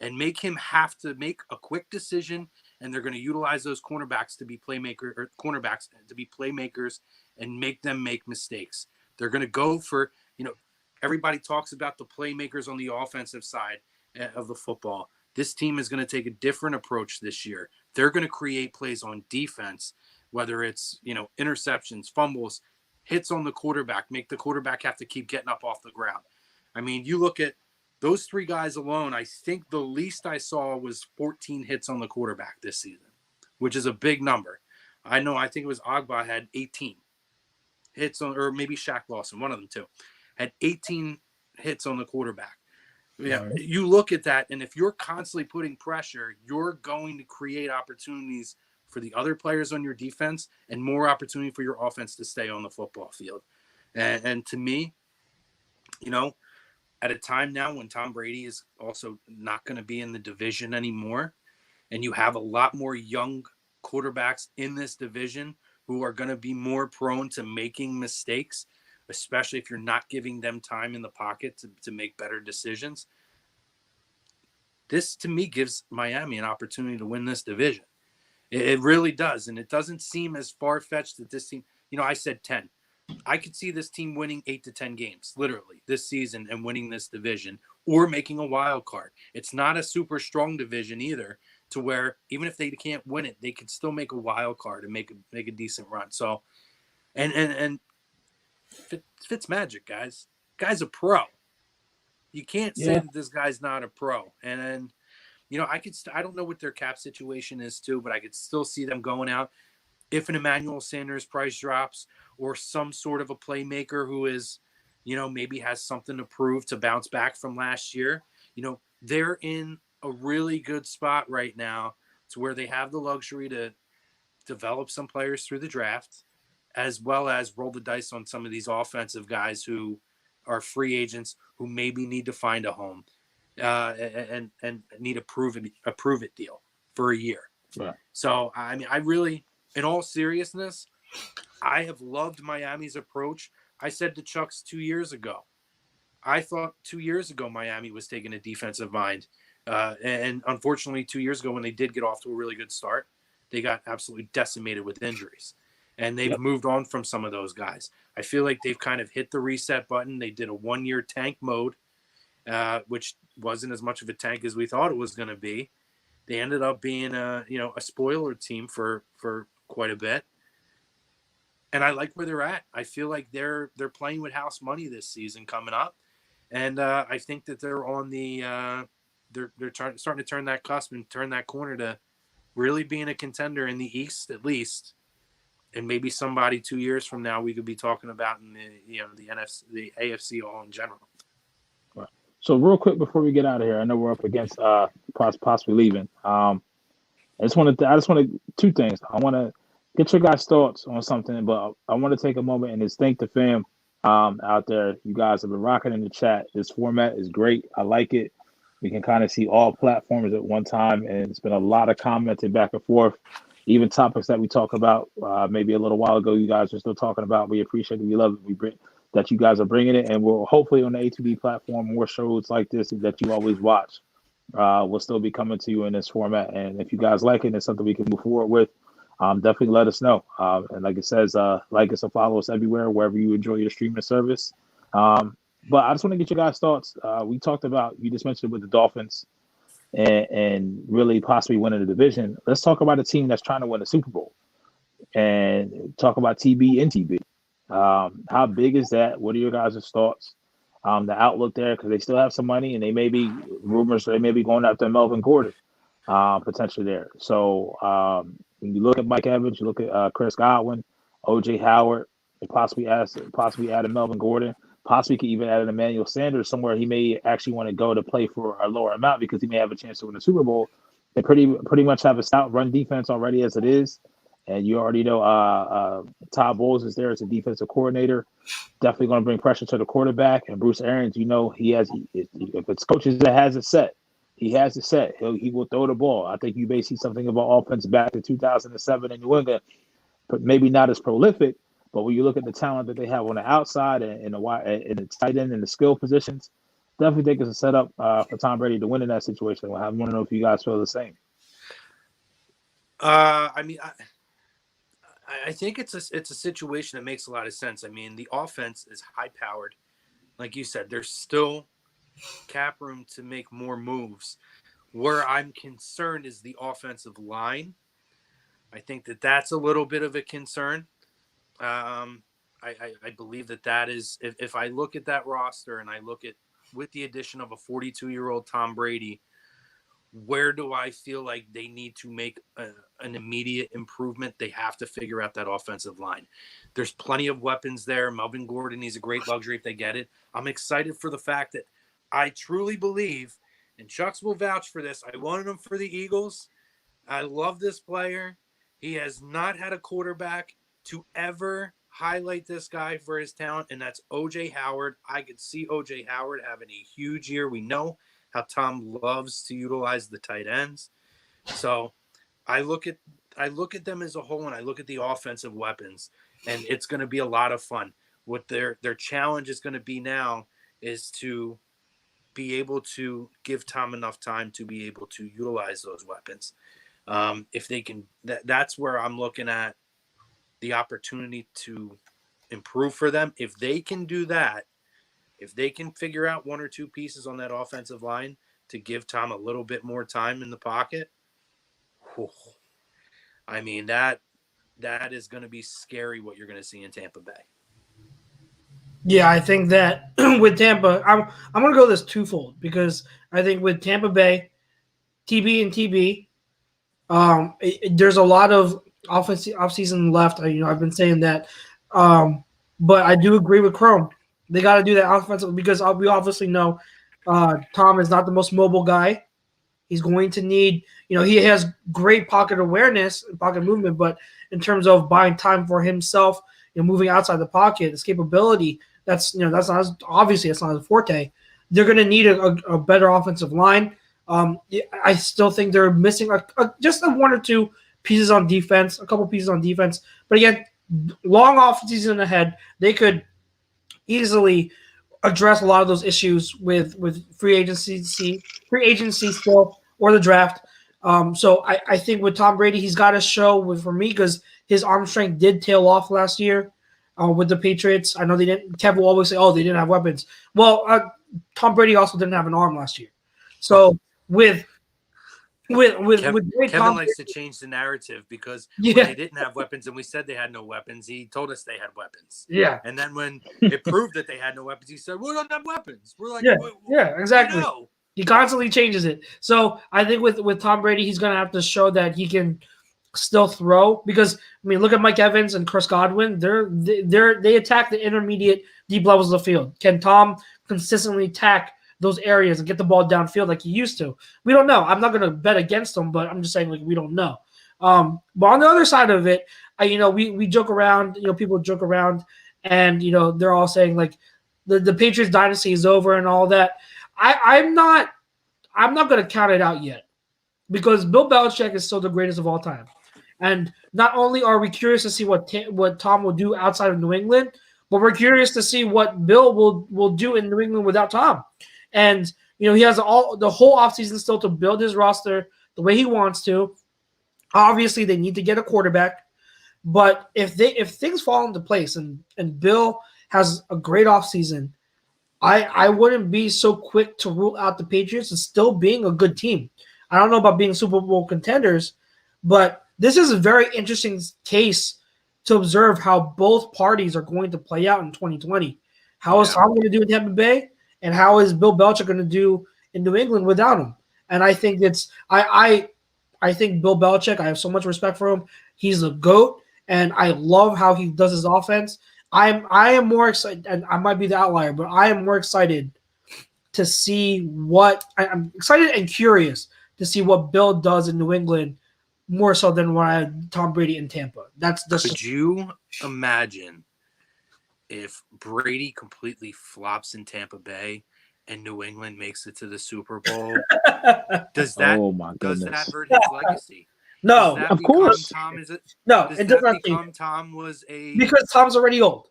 and make him have to make a quick decision. And they're going to utilize those cornerbacks to be cornerbacks to be playmakers and make them make mistakes. They're going to go for, everybody talks about the playmakers on the offensive side of the football. This team is going to take a different approach this year. They're going to create plays on defense, whether it's, interceptions, fumbles, hits on the quarterback, make the quarterback have to keep getting up off the ground. I mean, you look at those 3 guys alone, I think the least I saw was 14 hits on the quarterback this season, which is a big number. I think it was Ogbah had 18 hits on, or maybe Shaq Lawson, one of them too, had 18 hits on the quarterback. Yeah, Right. you look at that, and if you're constantly putting pressure, you're going to create opportunities for the other players on your defense and more opportunity for your offense to stay on the football field. And to me, you know, at a time now when Tom Brady is also not going to be in the division anymore, and you have a lot more young quarterbacks in this division who are going to be more prone to making mistakes, especially if you're not giving them time in the pocket to make better decisions. This, to me, gives Miami an opportunity to win this division. It really does. And it doesn't seem as far-fetched that this team, I said 10. I could see this team winning 8 to 10 games, literally, this season and winning this division or making a wild card. It's not a super strong division either, to where even if they can't win it, they could still make a wild card and make a decent run. So, and Fitz magic, guys. Guy's a pro. You can't say Yeah. that this guy's not a pro. And I don't know what their cap situation is too, but I could still see them going out if an Emmanuel Sanders price drops, or some sort of a playmaker who is, maybe has something to prove to bounce back from last year. They're in a really good spot right now to where they have the luxury to develop some players through the draft, as well as roll the dice on some of these offensive guys who are free agents who maybe need to find a home and need a prove it deal for a year. Right. So, I mean, I really, in all seriousness, I have loved Miami's approach. I said to Chuck's 2 years ago, I thought 2 years ago Miami was taking a defensive mind. And unfortunately, 2 years ago, when they did get off to a really good start, they got absolutely decimated with injuries. And they've moved on from some of those guys. I feel like they've kind of hit the reset button. They did a 1-year tank mode, which wasn't as much of a tank as we thought it was going to be. They ended up being a spoiler team for quite a bit. And I like where they're at. I feel like they're playing with house money this season coming up. And I think that they're on the they're starting to turn that cusp and turn that corner to really being a contender in the East, at least. And maybe somebody 2 years from now we could be talking about in the NFC, the AFC all in general. Right. So real quick before we get out of here, I know we're up against possibly leaving. I just want two things. I want to get your guys' thoughts on something, but I want to take a moment and just thank the fam out there. You guys have been rocking in the chat. This format is great. I like it. We can kind of see all platforms at one time, and it's been a lot of commenting back and forth. Even topics that we talk about maybe a little while ago, you guys are still talking about. We appreciate it. We love it. That you guys are bringing it, and we'll hopefully on the A2B platform, more shows like this that you always watch will still be coming to you in this format. And if you guys like it and it's something we can move forward with, definitely let us know. And like it says, like us and follow us everywhere, wherever you enjoy your streaming service. But I just want to get your guys' thoughts. We talked about, you just mentioned with the Dolphins and really possibly winning the division. Let's talk about a team that's trying to win the Super Bowl and talk about TB and TB. How big is that? What are your guys' thoughts? The outlook there, because they still have some money and they may be rumors, they may be going after Melvin Gordon potentially there. So when you look at Mike Evans, you look at Chris Godwin, OJ Howard, and possibly add a Melvin Gordon, possibly could even add an Emmanuel Sanders somewhere he may actually want to go to play for a lower amount because he may have a chance to win the Super Bowl. They pretty much have a stout run defense already as it is. And you already know Todd Bowles is there as a defensive coordinator. Definitely going to bring pressure to the quarterback. And Bruce Arians, if it's coaches that has it set, he has it set. He will throw the ball. I think you may see something about offense back to 2007 in New England, but maybe not as prolific. But when you look at the talent that they have on the outside and the tight end and the skill positions, definitely think it's a setup for Tom Brady to win in that situation. I want to know if you guys feel the same. I think it's a situation that makes a lot of sense. I mean, the offense is high powered. Like you said, there's still cap room to make more moves. Where I'm concerned is the offensive line. I think that's a little bit of a concern. I believe that is, if I look at that roster and I look at, with the addition of a 42-year-old Tom Brady, where do I feel like they need to make an immediate improvement? They have to figure out that offensive line. There's plenty of weapons there. Melvin Gordon, he's a great luxury if they get it. I'm excited for the fact that I truly believe, and Chucks will vouch for this, I wanted him for the Eagles. I love this player. He has not had a quarterback to ever highlight this guy for his talent, and that's O.J. Howard. I could see O.J. Howard having a huge year. We know how Tom loves to utilize the tight ends. So I look at them as a whole, and I look at the offensive weapons, and it's going to be a lot of fun. What their challenge is going to be now is to be able to give Tom enough time to be able to utilize those weapons. If they can, that's where I'm looking at the opportunity to improve for them. If they can do that, if they can figure out one or two pieces on that offensive line to give Tom a little bit more time in the pocket, I mean, that is going to be scary what you're going to see in Tampa Bay. Yeah, I think that with Tampa, I'm going to go this twofold because I think with Tampa Bay, TB and TB, there's a lot of offseason left. I've been saying that, but I do agree with Chrome. They got to do that offensive because we obviously know Tom is not the most mobile guy. He's going to need, he has great pocket awareness and pocket movement, but in terms of buying time for himself, moving outside the pocket, his capability, that's not obviously that's not his forte. They're going to need a better offensive line. I still think they're missing just one or two pieces on defense, a couple pieces on defense. But again, long off season ahead, they could easily address a lot of those issues with free agency still or the draft. So I think with Tom Brady, he's got to show for me because his arm strength did tail off last year with the Patriots. I know they didn't. Kev will always say, "Oh, they didn't have weapons." Well, Tom Brady also didn't have an arm last year. So with Kevin likes to change the narrative because when they didn't have weapons and we said they had no weapons, he told us they had weapons. Yeah. And then when it proved that they had no weapons, he said, "We don't have weapons." We're like, yeah, exactly. He constantly changes it. So I think with Tom Brady, he's going to have to show that he can still throw because look at Mike Evans and Chris Godwin. They attack the intermediate deep levels of the field. Can Tom consistently attack those areas and get the ball downfield like he used to? We don't know. I'm not going to bet against him, but I'm just saying we don't know. But on the other side of it, we joke around. People joke around, and they're all saying the Patriots dynasty is over and all that. I'm not going to count it out yet because Bill Belichick is still the greatest of all time. And not only are we curious to see what Tom will do outside of New England, but we're curious to see what Bill will do in New England without Tom. And he has the whole offseason still to build his roster the way he wants to. Obviously, they need to get a quarterback, but if things fall into place and Bill has a great offseason, I wouldn't be so quick to rule out the Patriots as still being a good team. I don't know about being Super Bowl contenders, but this is a very interesting case to observe how both parties are going to play out in 2020. How is Tom going to do in Tampa Bay, and how is Bill Belichick going to do in New England without him? And I think I think Bill Belichick, I have so much respect for him. He's a GOAT, and I love how he does his offense. I am more excited, and I might be the outlier, but I am more excited to see I'm excited and curious to see what Bill does in New England more so than what I had Tom Brady in Tampa. Could you imagine if Brady completely flops in Tampa Bay and New England makes it to the Super Bowl? Does that hurt his legacy? No, of course. It does not become Tom was because Tom's already old.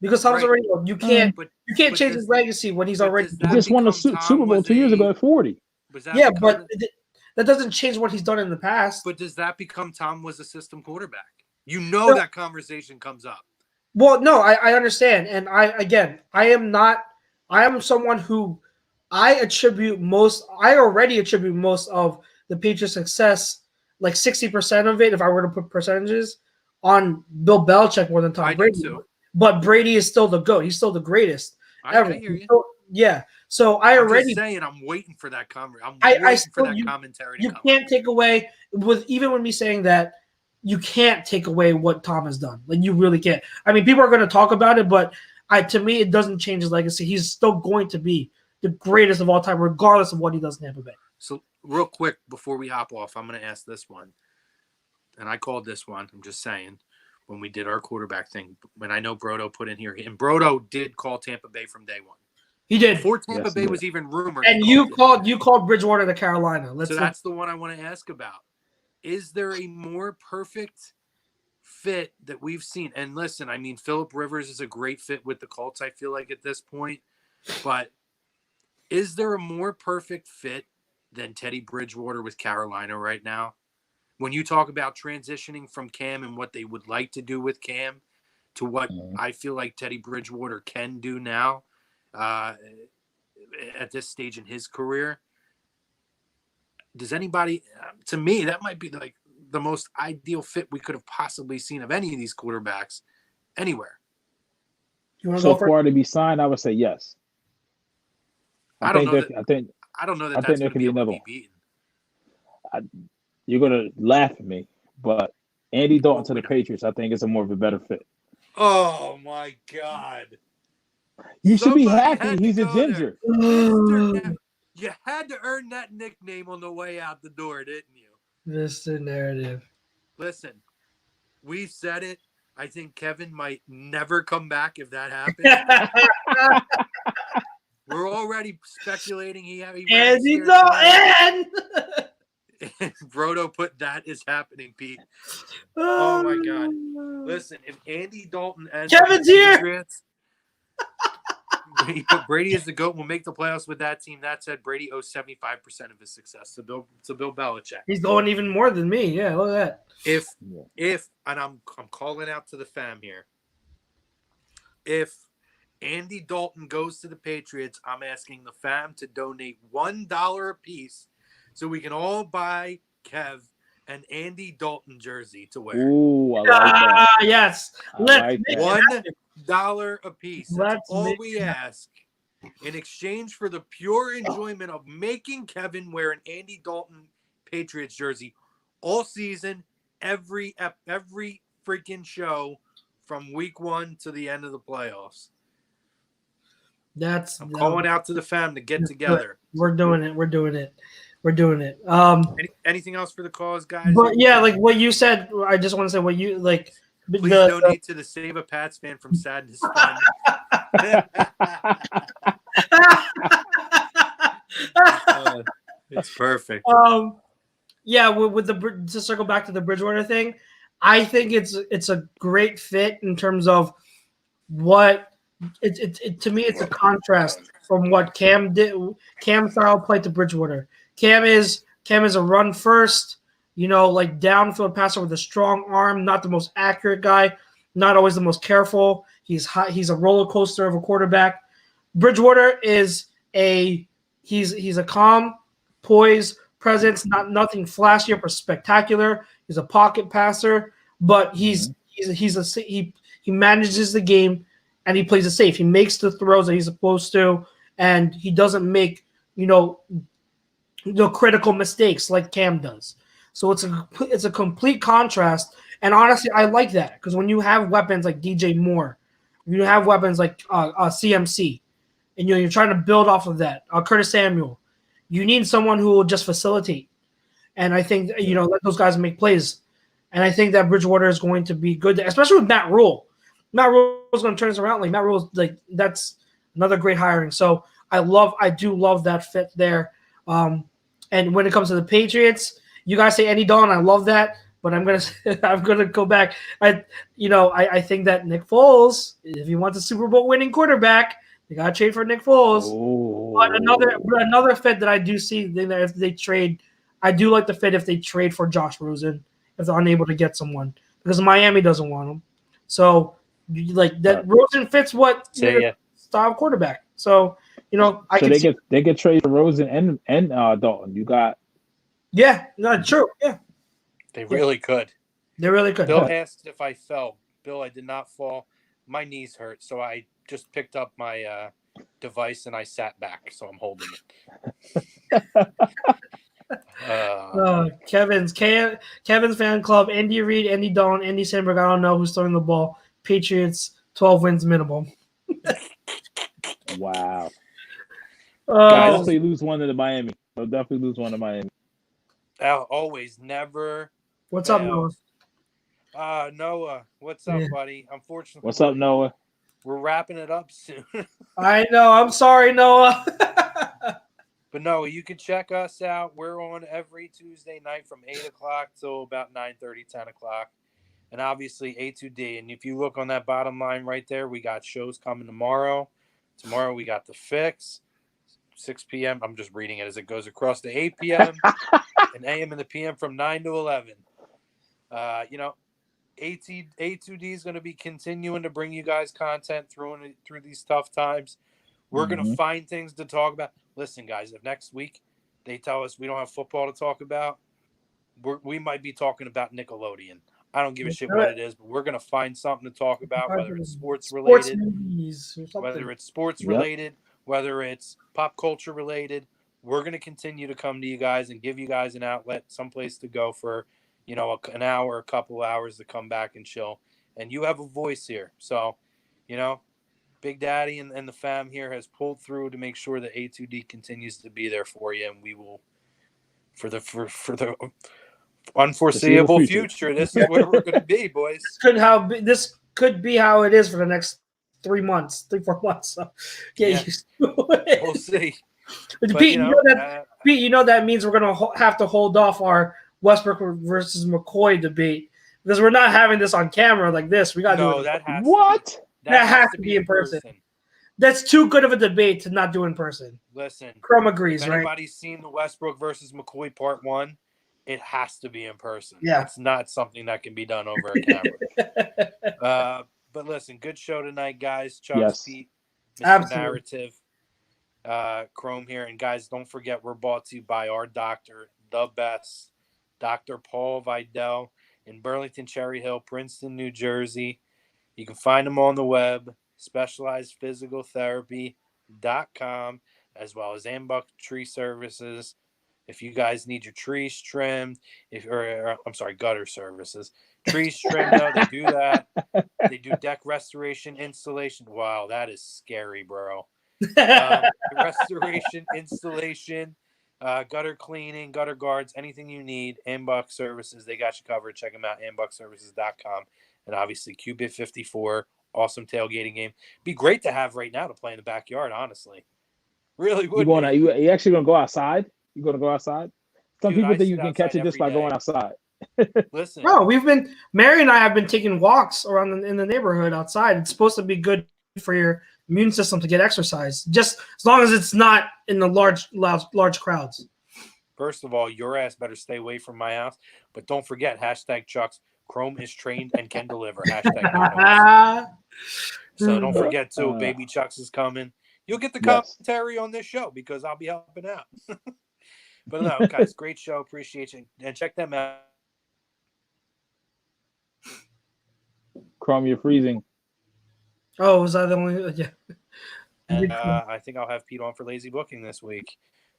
Already old. You can't change his legacy when he's already. He just won the Super Bowl 2 years ago at 40. But that doesn't change what he's done in the past. But does that become Tom was a system quarterback? That conversation comes up. Well, no, I understand, and I am someone who I already attribute most of the Patriots' success, like 60% of it, if I were to put percentages, on Bill Belichick more than Tom Brady. But Brady is still the GOAT. He's still the greatest ever. I hear you. So I'm just saying, I'm waiting for that commentary. You can't take away even with me saying that. You can't take away what Tom has done. You really can't. People are going to talk about it, but to me, it doesn't change his legacy. He's still going to be the greatest of all time, regardless of what he does in Tampa Bay. So real quick before we hop off, I'm going to ask this one. And I called this one. I'm just saying when we did our quarterback thing. When I know Brodo put in here. And Brodo did call Tampa Bay from day one. He did. Before Tampa Bay was even rumored. And you called Bridgewater to Carolina. So that's the one I want to ask about. Is there a more perfect fit that we've seen? And listen, I mean, Phillip Rivers is a great fit with the Colts, I feel like, at this point. But is there a more perfect fit than Teddy Bridgewater with Carolina right now? When you talk about transitioning from Cam and what they would like to do with Cam to what I feel like Teddy Bridgewater can do now at this stage in his career, does anybody, to me, that might be like the most ideal fit we could have possibly seen of any of these quarterbacks anywhere. So far to be signed, I would say yes. I don't know that that's going to be able to be beaten. You're going to laugh at me, but Andy Dalton to the Patriots, I think, is a more of a better fit. Oh, my God. You should be happy. He's a ginger. You had to earn that nickname on the way out the door, didn't you? Mr. Narrative. Listen, we said it. I think Kevin might never come back if that happens. We're already speculating he Andy Dalton. Brodo put that is happening, Pete. Oh my God! Listen, if Andy Dalton ends Kevin's here. He put Brady as the GOAT. We'll make the playoffs with that team. That said, Brady owes 75% of his success to Bill Belichick. He's going even more than me. Yeah, look at that. If and I'm calling out to the fam here. If Andy Dalton goes to the Patriots, I'm asking the fam to donate $1 a piece so we can all buy Kev an Andy Dalton jersey to wear. Ooh, I like that. Yes. Let's $1 a piece. That's all we ask in exchange for the pure enjoyment of making Kevin wear an Andy Dalton Patriots jersey all season, every freaking show from week 1 to the end of the playoffs. I'm calling out to the fam to get together. We're doing it. Anything else for the cause, guys? But yeah, like what you said, I just want to say what you like. Please donate to the Save a Pats Fan from Sadness Fund. It's perfect. Yeah, with to circle back to the Bridgewater thing, I think it's a great fit in terms of what it to me it's a contrast from what Cam did. Cam style play to Bridgewater. Cam is a run first, like downfield passer with a strong arm, not the most accurate guy, not always the most careful. He's a roller coaster of a quarterback. Bridgewater is he's a calm, poised presence, nothing flashy or spectacular. He's a pocket passer, but he manages the game and he plays it safe. He makes the throws that he's supposed to, and he doesn't make critical mistakes like Cam does. So it's a complete contrast, and honestly, I like that because when you have weapons like DJ Moore, you have weapons like CMC, and you're trying to build off of that. Curtis Samuel, you need someone who will just facilitate, and I think let those guys make plays, and I think that Bridgewater is going to be good, especially with Matt Rule. Matt Rule is going to turn this around. Like Matt Rule, like that's another great hiring. So I do love that fit there. And when it comes to the Patriots, you guys say Andy Dalton. I love that, but I'm gonna go back. I think that Nick Foles, if you want the Super Bowl winning quarterback, they gotta trade for Nick Foles. Ooh. But another fit that I do see if they trade, I do like the fit if they trade for Josh Rosen if they're unable to get someone because Miami doesn't want him. So like that Rosen fits what style quarterback. So. They get trade for Rosen and Dalton. You got true. Yeah, they really could. They really could. Bill asked if I fell. Bill, I did not fall. My knees hurt, so I just picked up my device and I sat back, so I'm holding it. Kevin's fan club. Andy Reid, Andy Dalton, Andy Sandberg. I don't know who's throwing the ball. Patriots 12 wins minimum. Wow. They'll Guys, definitely lose one to Miami. They'll definitely lose one to Miami. always, never. What's up, Noah? Noah, what's up, Yeah. buddy? Unfortunately, What's up, Noah? we're wrapping it up soon. I know. I'm sorry, Noah. But no, you can check us out. We're on every Tuesday night from 8 o'clock till about 9:30, 10 o'clock. And obviously A2D. And if you look on that bottom line right there, we got shows coming tomorrow. Tomorrow we got The Fix, 6 p.m. I'm just reading it as it goes across to 8 p.m. and AM and the PM from 9 to 11. A2D is going to be continuing to bring you guys content through these tough times. We're going to find things to talk about. Listen, guys, if next week they tell us we don't have football to talk about, we might be talking about Nickelodeon. I don't give a shit what it is, but we're going to find something to talk about, whether it's sports related, whether it's sports related, whether it's pop culture related. We're going to continue to come to you guys and give you guys an outlet, someplace to go for, an hour, a couple hours to come back and chill. And you have a voice here. So, Big Daddy and the fam here has pulled through to make sure that A2D continues to be there for you, and we will, for the unforeseeable future, this is where we're going to be, boys. This could be how it is for the next 3 months, 4 months. So get used to it. We'll see. But Pete, that means we're going to have to hold off our Westbrook versus McCoy debate because we're not having this on camera like this. We got to do it. That has to be in person. That's too good of a debate to not do in person. Listen, Chrome agrees, if right? anybody's seen the Westbrook versus McCoy Part 1, it has to be in person. Yeah. It's not something that can be done over a camera. But listen, good show tonight, guys. Chuck's Pete, Mr. Narrative, Chrome here. And guys, don't forget, we're brought to you by our doctor, the best, Dr. Paul Vidal in Burlington, Cherry Hill, Princeton, New Jersey. You can find him on the web, specializedphysicaltherapy.com, as well as Ambuck Tree Services. If you guys need your trees trimmed, gutter services. Trees trimmed, though, they do that. They do deck restoration, installation. Wow, that is scary, bro. Restoration, installation, gutter cleaning, gutter guards, anything you need, Ambuck Services, they got you covered. Check them out, ambuckservices.com. And obviously, Cubit 54, awesome tailgating game. Be great to have right now to play in the backyard, honestly. Really would. You actually going to go outside? You going to go outside? Some people think you can catch it just by going outside. Listen. Bro, Mary and I have been taking walks around in the neighborhood outside. It's supposed to be good for your immune system to get exercise, just as long as it's not in the large crowds. First of all, your ass better stay away from my house. But don't forget, #Chucks. Chrome is trained and can deliver. So don't forget, too, Baby Chucks is coming. You'll get the commentary on this show because I'll be helping out. But no, guys, great show. Appreciate you. And check them out. Chrome, you're freezing. Oh, was I the only? Yeah. And I think I'll have Pete on for lazy booking this week.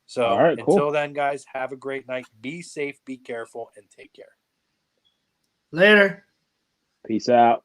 So until then, guys, have a great night. Be safe, be careful, and take care. Later. Peace out.